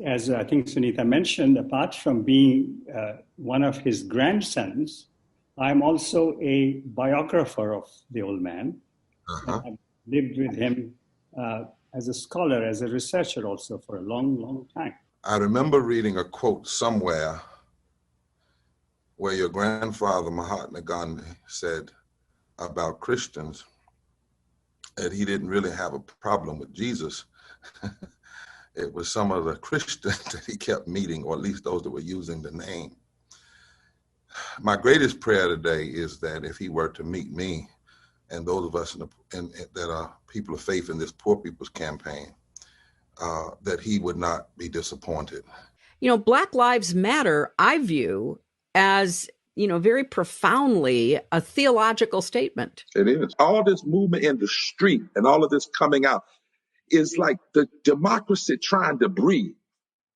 As I think Sunita mentioned, apart from being one of his grandsons, I'm also a biographer of the old man. I've lived with him as a scholar, as a researcher also for a long, long time. I remember reading a quote somewhere where your grandfather, Mahatma Gandhi, said about Christians that he didn't really have a problem with Jesus. It was some of the Christians that he kept meeting, or at least those that were using the name. My greatest prayer today is that if he were to meet me and those of us that are people of faith in this Poor People's Campaign, that he would not be disappointed. You know, Black Lives Matter, I view as, you know, very profoundly a theological statement. It is. All this movement in the street and all of this coming out is like the democracy trying to breathe,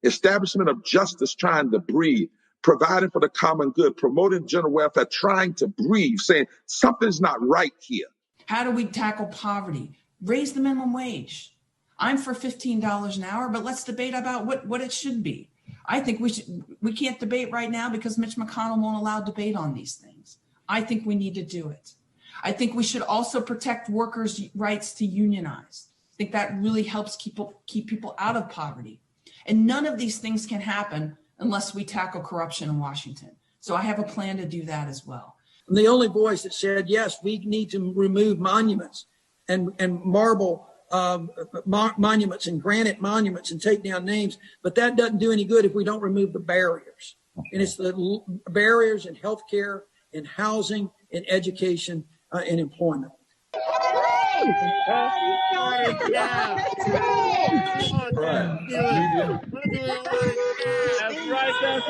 establishment of justice trying to breathe, providing for the common good, promoting general welfare, trying to breathe, saying something's not right here. How do we tackle poverty? Raise the minimum wage. I'm for $15 an hour, but let's debate about what it should be. I think we can't debate right now because Mitch McConnell won't allow debate on these things. I think we need to do it. I think we should also protect workers' rights to unionize. I think that really helps keep people out of poverty. And none of these things can happen unless we tackle corruption in Washington. So I have a plan to do that as well. I'm the only voice that said, yes, we need to remove monuments and marble monuments and granite monuments and take down names, but that doesn't do any good if we don't remove the barriers. And it's the barriers in healthcare, in housing, in education, and employment. That's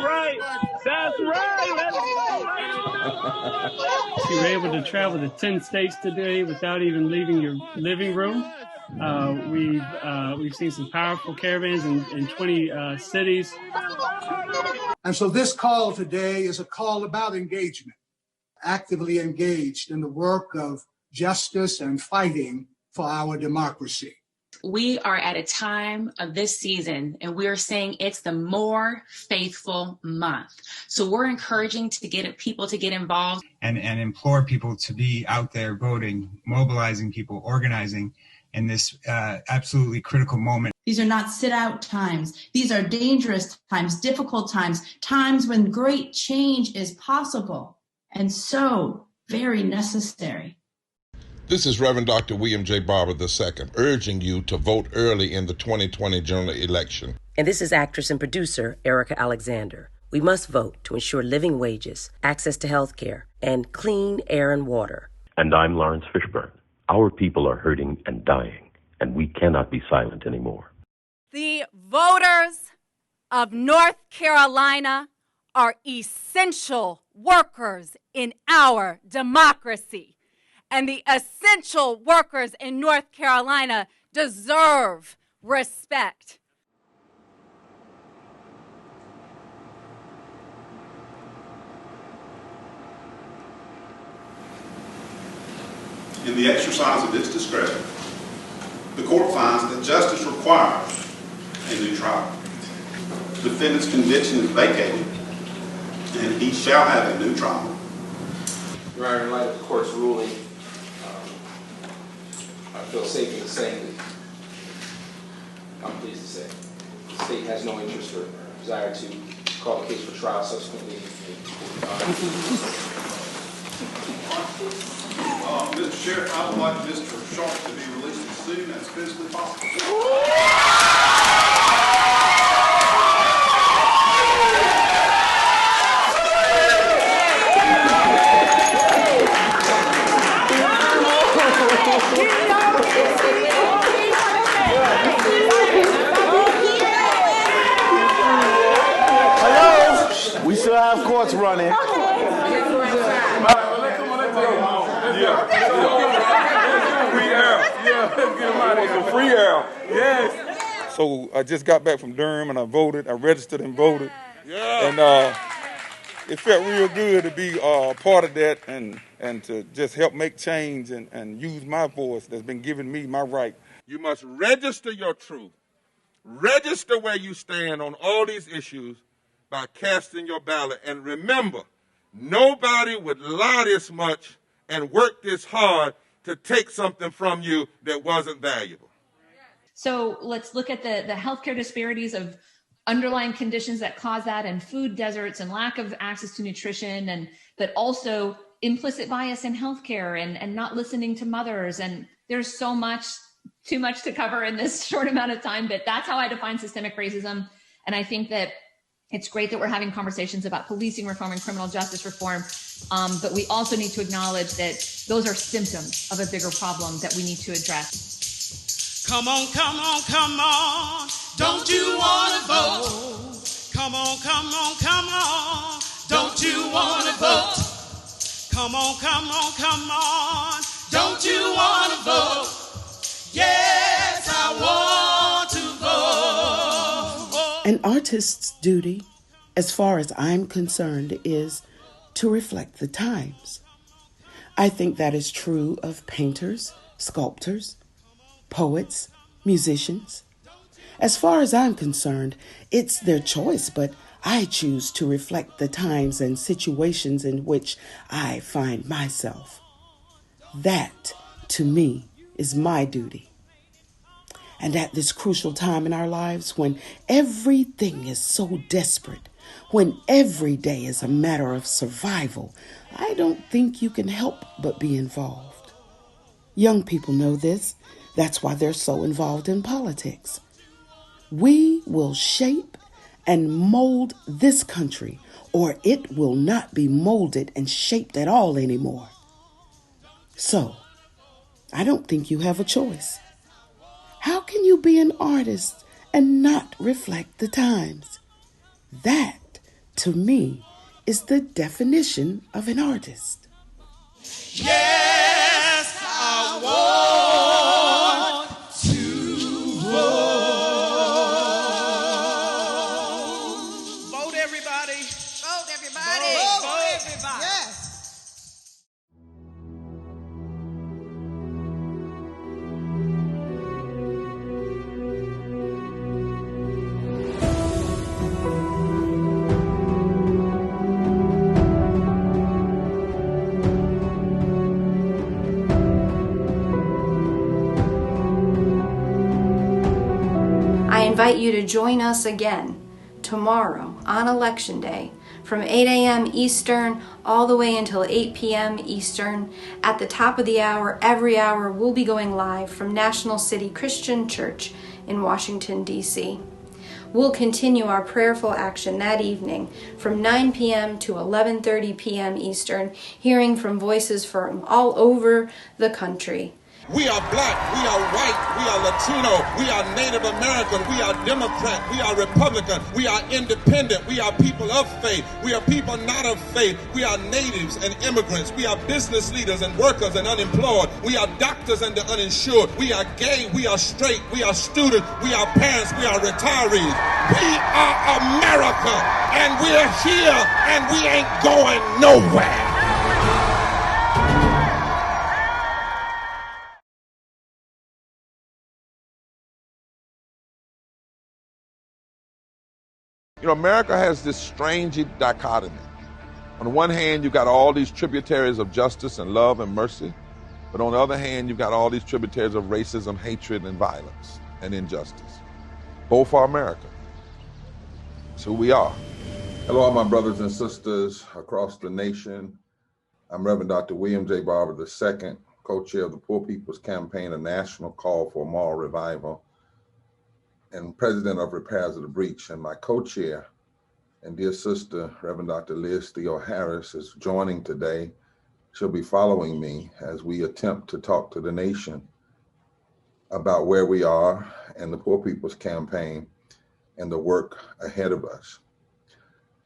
right. You were able to travel to 10 states today without even leaving your living room. We've seen some powerful caravans in 20 cities. And so this call today is a call about engagement, actively engaged in the work of justice and fighting for our democracy. We are at a time of this season, and we're saying it's the More Faithful Month. So we're encouraging people to get involved. And implore people to be out there voting, mobilizing people, organizing in this absolutely critical moment. These are not sit-out times. These are dangerous times, difficult times, times when great change is possible and so very necessary. This is Reverend Dr. William J. Barber II, urging you to vote early in the 2020 general election. And this is actress and producer Erica Alexander. We must vote to ensure living wages, access to health care, and clean air and water. And I'm Lawrence Fishburne. Our people are hurting and dying, and we cannot be silent anymore. The voters of North Carolina are essential workers in our democracy. and the essential workers in North Carolina deserve respect. In the exercise of its discretion, the court finds that justice requires a new trial. The defendant's conviction is vacated, and he shall have a new trial. Your Honor, in light of the court's ruling, I feel safe in saying that I'm pleased to say the state has no interest or desire to call the case for trial subsequently. Mr. Sheriff, I would like Mr. Sharp to be released as soon as physically possible. Hello? We still have courts running. Free air. Yes. So I just got back from Durham and I voted. I registered and voted. Yeah. And it felt real good to be part of that and to just help make change and use my voice that's been giving me my right. You must register your truth. Register where you stand on all these issues by casting your ballot. And remember, nobody would lie this much and work this hard to take something from you that wasn't valuable. So let's look at the healthcare disparities of underlying conditions that cause that, and food deserts and lack of access to nutrition, but also implicit bias in healthcare and not listening to mothers. And there's too much to cover in this short amount of time, but that's how I define systemic racism. And I think that it's great that we're having conversations about policing reform and criminal justice reform, but we also need to acknowledge that those are symptoms of a bigger problem that we need to address. Come on, come on, come on, don't you want to vote? Come on, come on, come on, don't you want to vote? Come on, come on, come on, don't you want to vote? Yes, I want to vote. An artist's duty, as far as I'm concerned, is to reflect the times. I think that is true of painters, sculptors, poets, musicians. As far as I'm concerned, it's their choice, but I choose to reflect the times and situations in which I find myself. That, to me, is my duty. And at this crucial time in our lives, when everything is so desperate, when every day is a matter of survival, I don't think you can help but be involved. Young people know this. That's why they're so involved in politics. We will shape and mold this country, or it will not be molded and shaped at all anymore. So, I don't think you have a choice. How can you be an artist and not reflect the times? That, to me, is the definition of an artist. Yes, I want to vote. Vote, everybody. Vote, everybody. Vote, everybody. Yes. I invite you to join us again tomorrow on Election Day from 8 a.m. Eastern all the way until 8 p.m. Eastern. At the top of the hour, every hour, we'll be going live from National City Christian Church in Washington, D.C. We'll continue our prayerful action that evening from 9 p.m. to 11:30 p.m. Eastern, hearing from voices from all over the country. We are black, we are white, we are Latino, we are Native American, we are Democrat, we are Republican, we are independent, we are people of faith, we are people not of faith, we are natives and immigrants, we are business leaders and workers and unemployed, we are doctors and the uninsured, we are gay, we are straight, we are students, we are parents, we are retirees. We are America, and we are here, and we ain't going nowhere. You know, America has this strange dichotomy. On the one hand, you've got all these tributaries of justice and love and mercy. But on the other hand, you've got all these tributaries of racism, hatred, and violence and injustice. Both are America. It's who we are. Hello, all my brothers and sisters across the nation. I'm Reverend Dr. William J. Barber II, co-chair of the Poor People's Campaign, a national call for moral revival, and president of Repairs of the Breach. And my co-chair and dear sister, Reverend Dr. Liz Theo Harris, is joining today. She'll be following me as we attempt to talk to the nation about where we are and the Poor People's Campaign and the work ahead of us.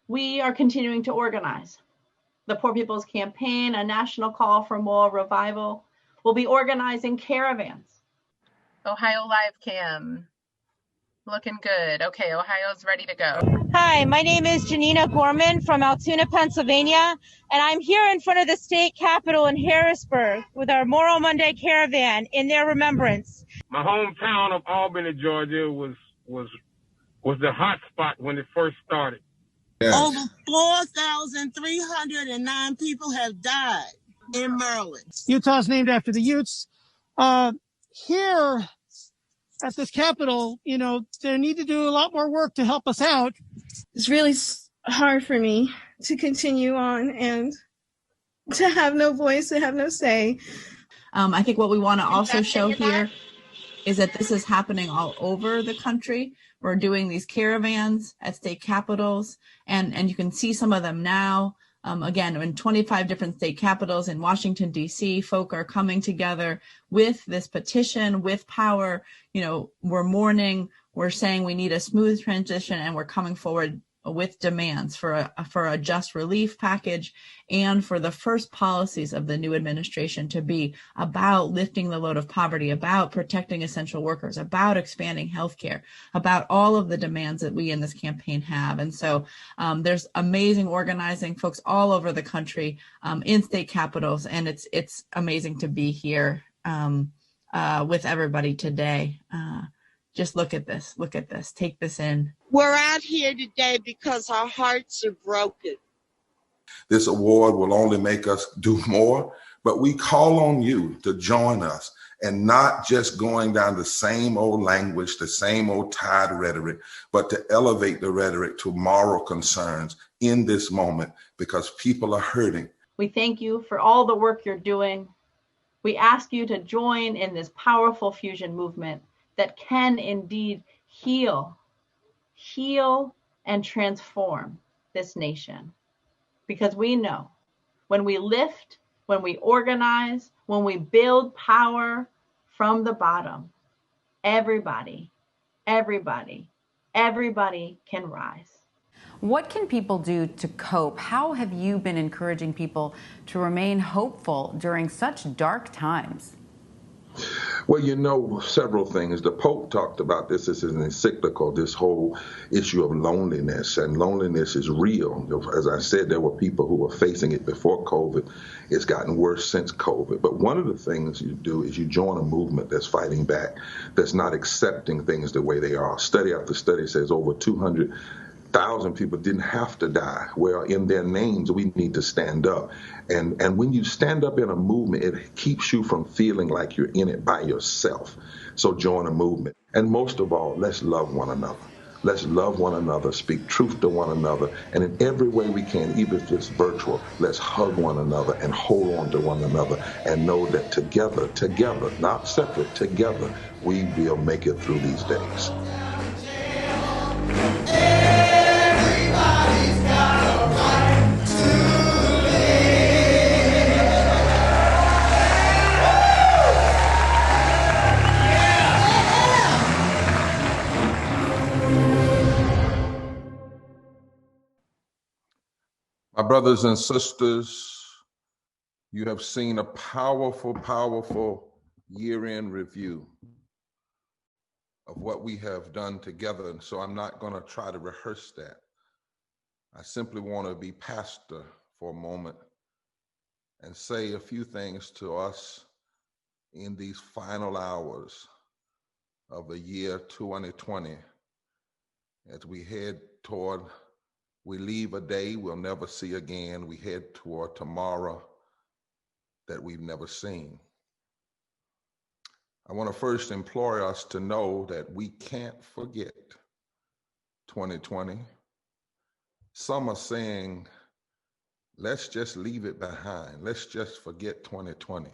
We are continuing to organize. The Poor People's Campaign, a national call for moral revival, will be organizing caravans. Ohio Live Cam. Looking good. Okay, Ohio's ready to go. Hi, my name is Janina Gorman from Altoona, Pennsylvania, and I'm here in front of the state capitol in Harrisburg with our Moral Monday caravan in their remembrance. My hometown of Albany, Georgia was the hot spot when it first started. Yes. Over 4,309 people have died in Maryland. Utah's named after the Utes. Here at this Capitol, you know, they need to do a lot more work to help us out. It's really hard for me to continue on and to have no voice, to have no say. I think what we want to also show here is that this is happening all over the country. We're doing these caravans at state capitals, and you can see some of them now. Again, in 25 different state capitals in Washington, D.C., folk are coming together with this petition, with power. You know, we're mourning, we're saying we need a smooth transition, and we're coming forward with demands for a just relief package and for the first policies of the new administration to be about lifting the load of poverty, about protecting essential workers, about expanding healthcare, about all of the demands that we in this campaign have. And so there's amazing organizing, folks all over the country in state capitals, and it's amazing to be here with everybody today. Just look at this, take this in. We're out here today because our hearts are broken. This award will only make us do more, but we call on you to join us and not just going down the same old language, the same old tired rhetoric, but to elevate the rhetoric to moral concerns in this moment because people are hurting. We thank you for all the work you're doing. We ask you to join in this powerful fusion movement that can indeed heal and transform this nation. Because we know when we lift, when we organize, when we build power from the bottom, everybody can rise. What can people do to cope? How have you been encouraging people to remain hopeful during such dark times? Well, you know, several things. The Pope talked about this. This is an encyclical, this whole issue of loneliness, and loneliness is real. As I said, there were people who were facing it before COVID. It's gotten worse since COVID. But one of the things you do is you join a movement that's fighting back, that's not accepting things the way they are. Study after study says over 200,000 people didn't have to die. Well, in their names, we need to stand up. And when you stand up in a movement, it keeps you from feeling like you're in it by yourself. So join a movement. And most of all, let's love one another. Let's love one another, speak truth to one another, and in every way we can, even if it's virtual, let's hug one another and hold on to one another and know that together, not separate, together, we will make it through these days. brothers and sisters, you have seen a powerful, powerful year-end review of what we have done together. And so I'm not going to try to rehearse that. I simply want to be pastor for a moment and say a few things to us in these final hours of the year 2020 as we head toward, we leave a day we'll never see again. We head toward tomorrow that we've never seen. I want to first implore us to know that we can't forget 2020. Some are saying, let's just leave it behind. Let's just forget 2020.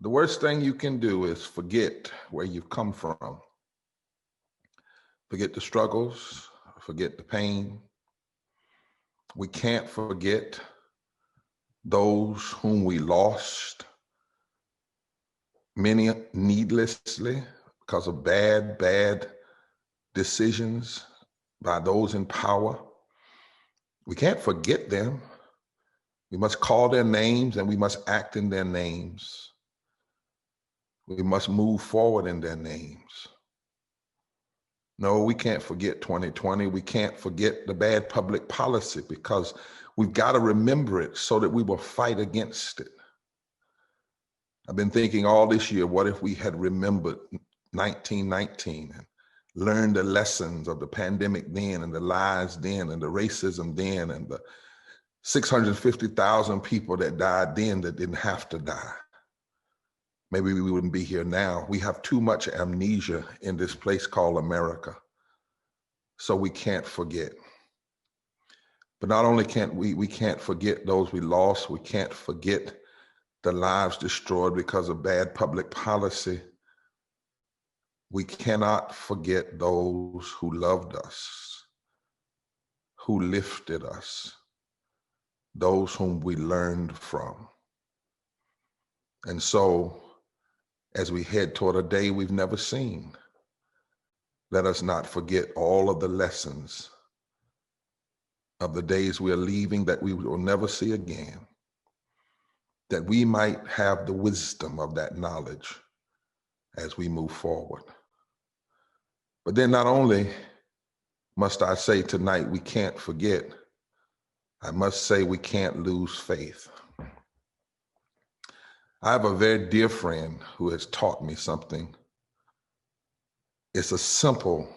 The worst thing you can do is forget where you've come from. Forget the struggles, forget the pain. We can't forget those whom we lost, many needlessly because of bad decisions by those in power. We can't forget them. We must call their names and we must act in their names. We must move forward in their names. No, we can't forget 2020. We can't forget the bad public policy because we've got to remember it so that we will fight against it. I've been thinking all this year, what if we had remembered 1919 and learned the lessons of the pandemic then and the lies then and the racism then and the 650,000 people that died then that didn't have to die. Maybe we wouldn't be here now. We have too much amnesia in this place called America. So we can't forget. But not only can't we can't forget those we lost, we can't forget the lives destroyed because of bad public policy. We cannot forget those who loved us, who lifted us, those whom we learned from. And so, as we head toward a day we've never seen, let us not forget all of the lessons of the days we're leaving that we will never see again, that we might have the wisdom of that knowledge as we move forward. But then not only must I say tonight we can't forget, I must say we can't lose faith. I have a very dear friend who has taught me something. It's a simple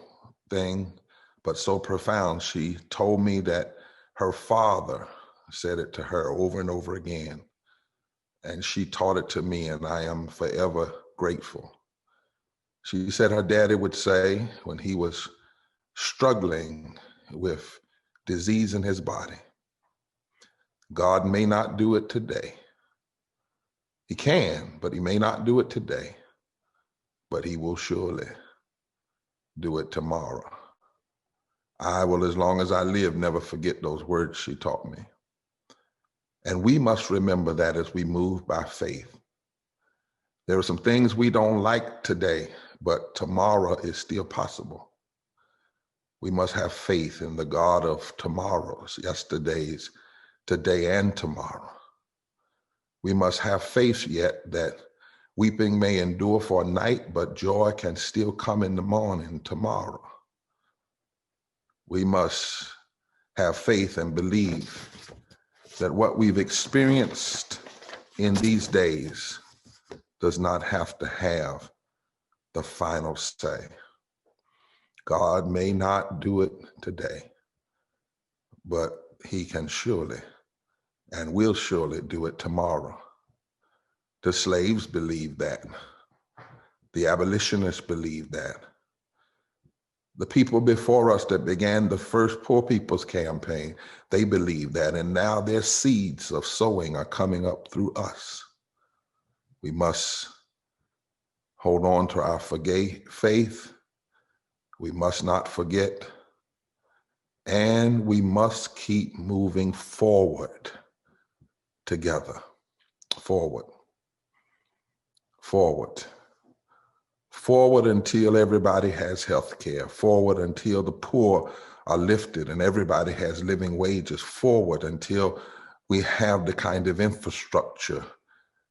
thing, but so profound. She told me that her father said it to her over and over again, and she taught it to me, and I am forever grateful. She said her daddy would say when he was struggling with disease in his body, God may not do it today. He can, but he may not do it today, but he will surely do it tomorrow. I will, as long as I live, never forget those words she taught me. And we must remember that as we move by faith. There are some things we don't like today, but tomorrow is still possible. We must have faith in the God of tomorrows, yesterdays, today, and tomorrow. We must have faith yet that weeping may endure for a night, but joy can still come in the morning tomorrow. We must have faith and believe that what we've experienced in these days does not have to have the final say. God may not do it today, but he can surely and will surely do it tomorrow. The slaves believed that. The abolitionists believed that. The people before us that began the first Poor People's Campaign, they believed that, and now their seeds of sowing are coming up through us. We must hold on to our faith. We must not forget, and we must keep moving forward together. Forward until everybody has health care, forward until the poor are lifted and everybody has living wages forward until we have the kind of infrastructure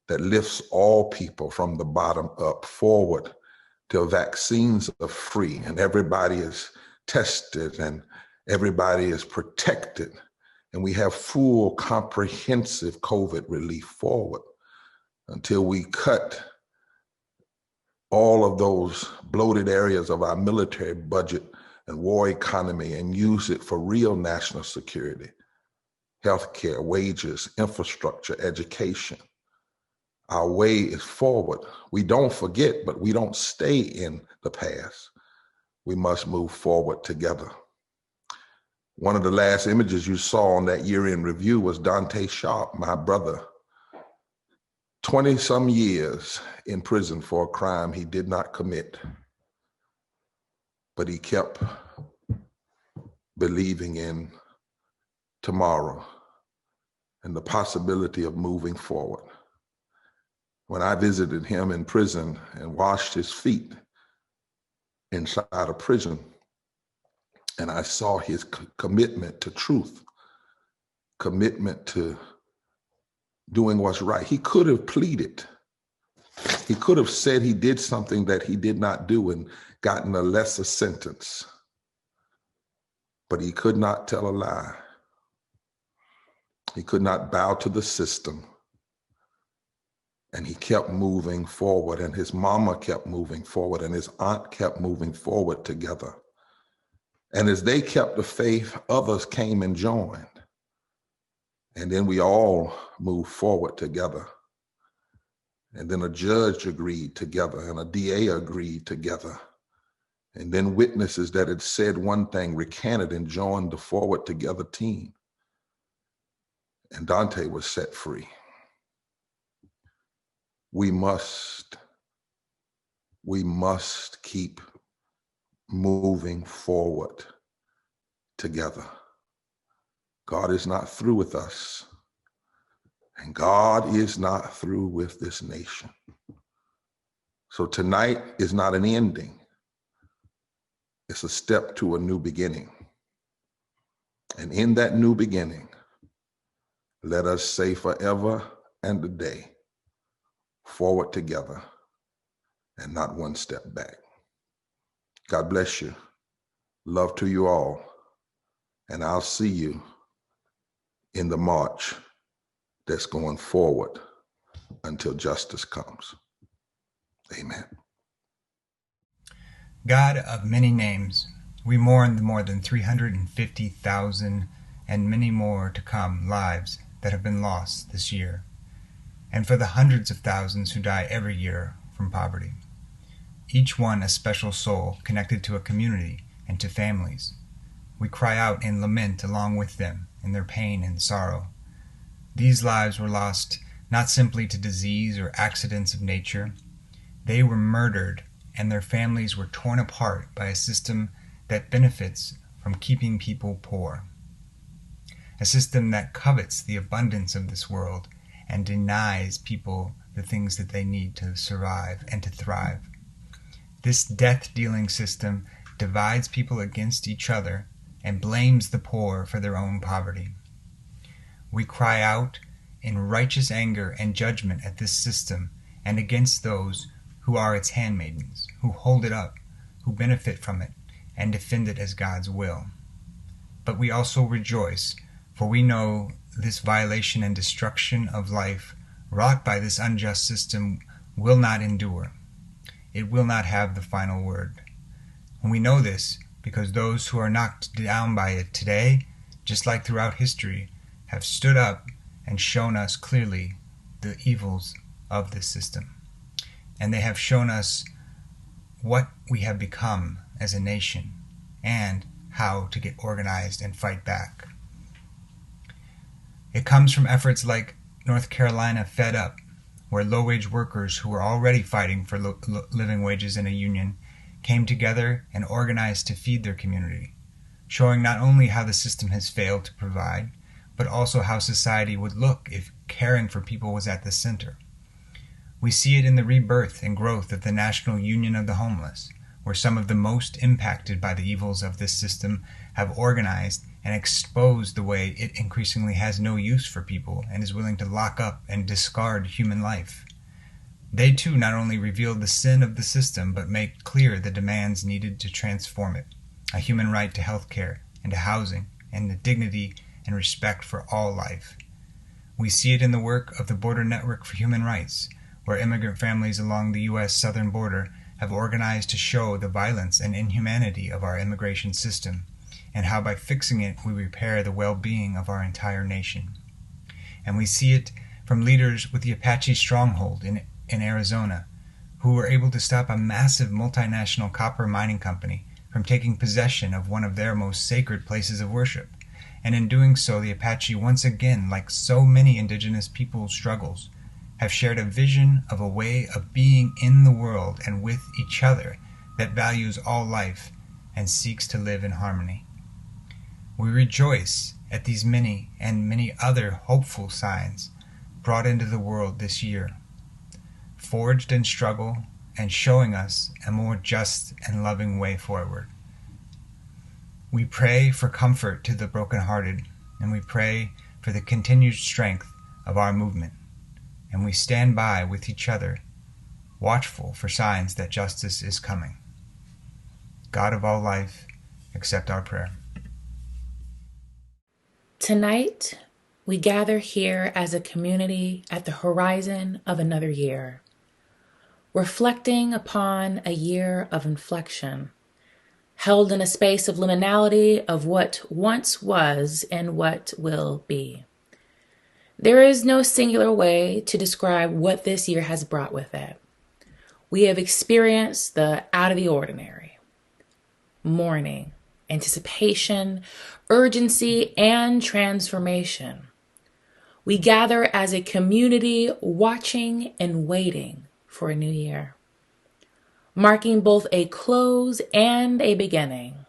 that lifts all people from the bottom up forward till vaccines are free and everybody is tested and everybody is protected and we have full comprehensive COVID relief forward until we cut all of those bloated areas of our military budget and war economy and use it for real national security, healthcare, wages, infrastructure, education. Our way is forward. We don't forget, but we don't stay in the past. We must move forward together. One of the last images you saw on that year-end review was Dante Sharp, my brother. 20-some years in prison for a crime he did not commit, but he kept believing in tomorrow and the possibility of moving forward. When I visited him in prison and washed his feet inside a prison, and I saw his commitment to truth, commitment to doing what's right. He could have pleaded. He could have said he did something that he did not do and gotten a lesser sentence. But he could not tell a lie. He could not bow to the system. And he kept moving forward, and his mama kept moving forward, and his aunt kept moving forward together. And as they kept the faith, others came and joined. And then we all moved forward together. And then a judge agreed together, and a DA agreed together. And then witnesses that had said one thing recanted and joined the Forward Together team. And Dante was set free. We must keep moving forward together. God is not through with us, and God is not through with this nation. So tonight is not an ending. It's a step to a new beginning. And in that new beginning, let us say forever and a day, forward together and not one step back. God bless you. Love to you all. And I'll see you in the march that's going forward until justice comes. Amen. God of many names, we mourn the more than 350,000 and many more to come lives that have been lost this year, and for the hundreds of thousands who die every year from poverty. Each one a special soul connected to a community and to families. We cry out and lament along with them in their pain and sorrow. These lives were lost not simply to disease or accidents of nature. They were murdered, and their families were torn apart by a system that benefits from keeping people poor. A system that covets the abundance of this world and denies people the things that they need to survive and to thrive. This death-dealing system divides people against each other and blames the poor for their own poverty. We cry out in righteous anger and judgment at this system and against those who are its handmaidens, who hold it up, who benefit from it, and defend it as God's will. But we also rejoice, for we know this violation and destruction of life wrought by this unjust system will not endure. It will not have the final word. And we know this because those who are knocked down by it today, just like throughout history, have stood up and shown us clearly the evils of this system. And they have shown us what we have become as a nation and how to get organized and fight back. It comes from efforts like North Carolina Fed Up, where low-wage workers who were already fighting for living wages in a union came together and organized to feed their community, showing not only how the system has failed to provide, but also how society would look if caring for people was at the center. We see it in the rebirth and growth of the National Union of the Homeless, where some of the most impacted by the evils of this system have organized and exposed the way it increasingly has no use for people and is willing to lock up and discard human life. They too not only reveal the sin of the system, but make clear the demands needed to transform it, a human right to health care and to housing, and the dignity and respect for all life. We see it in the work of the Border Network for Human Rights, where immigrant families along the U.S. southern border have organized to show the violence and inhumanity of our immigration system, and how by fixing it we repair the well-being of our entire nation. And we see it from leaders with the Apache Stronghold in Arizona, who were able to stop a massive multinational copper mining company from taking possession of one of their most sacred places of worship. And in doing so, the Apache once again, like so many indigenous peoples' struggles, have shared a vision of a way of being in the world and with each other that values all life and seeks to live in harmony. We rejoice at these many and many other hopeful signs brought into the world this year, forged in struggle and showing us a more just and loving way forward. We pray for comfort to the brokenhearted, and we pray for the continued strength of our movement, and we stand by with each other, watchful for signs that justice is coming. God of all life, accept our prayer. Tonight, we gather here as a community at the horizon of another year, reflecting upon a year of inflection, held in a space of liminality of what once was and what will be. There is no singular way to describe what this year has brought with it. We have experienced the out of the ordinary, mourning, anticipation, urgency, and transformation. We gather as a community watching and waiting for a new year, marking both a close and a beginning.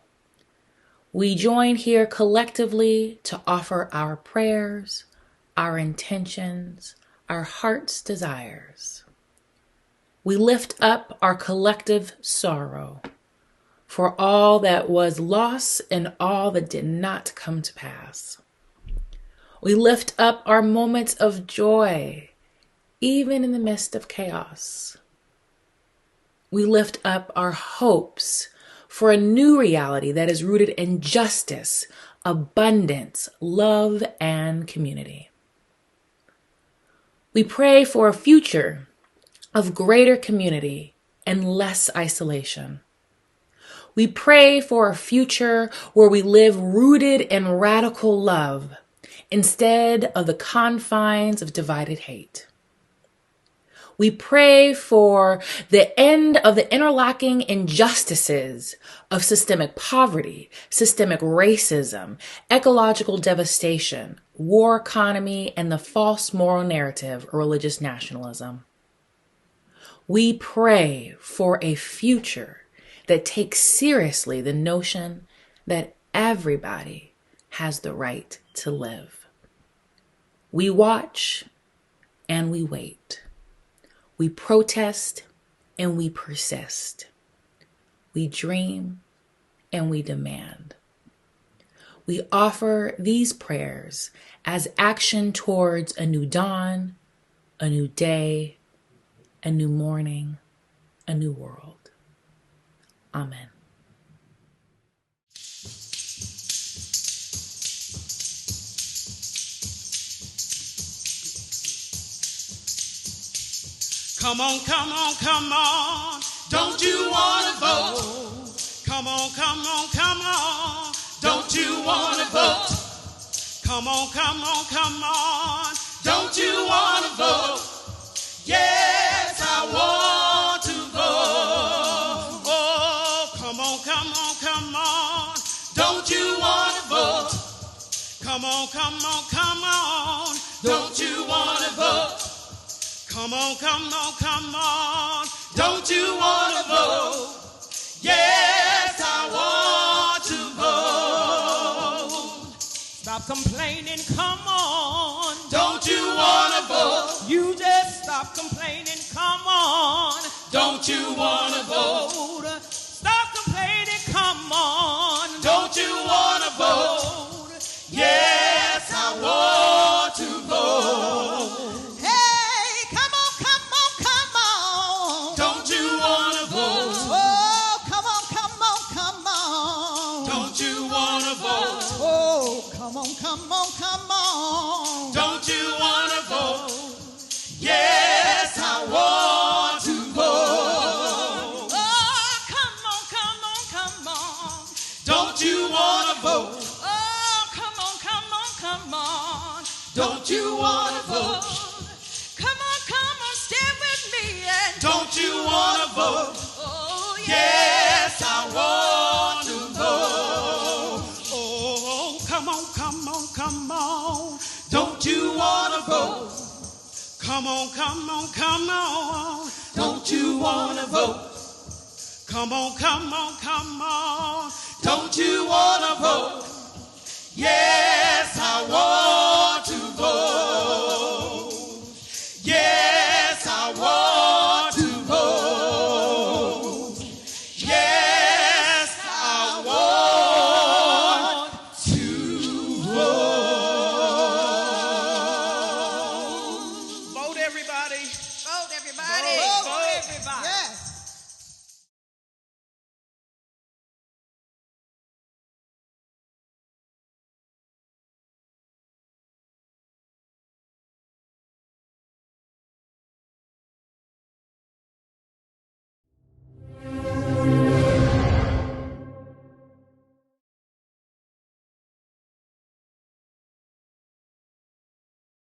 We join here collectively to offer our prayers, our intentions, our heart's desires. We lift up our collective sorrow for all that was lost and all that did not come to pass. We lift up our moments of joy, even in the midst of chaos. We lift up our hopes for a new reality that is rooted in justice, abundance, love, and community. We pray for a future of greater community and less isolation. We pray for a future where we live rooted in radical love instead of the confines of divided hate. We pray for the end of the interlocking injustices of systemic poverty, systemic racism, ecological devastation, war economy, and the false moral narrative of religious nationalism. We pray for a future that takes seriously the notion that everybody has the right to live. We watch and we wait. We protest and we persist. We dream and we demand. We offer these prayers as action towards a new dawn, a new day, a new morning, a new world. Amen. Come on, come on, come on. Don't you want to vote? Come on, come on, come on. Don't you want to vote? Come on, come on, come on. Don't you want to vote? Yes, I want to vote. Oh, come on, come on, come on. Don't you want to vote? Come on, come on, come on. Don't you want to vote? Come on, come on, come on. Don't you want to vote? Yes, I want to vote. Stop complaining, come on. Don't you want to vote? You just stop complaining, come on. Don't you want to vote? Stop complaining, come on. Don't you want to Come on, come on, come on. Don't you wanna vote? Come on, come on, come on. Don't you wanna vote? Yeah.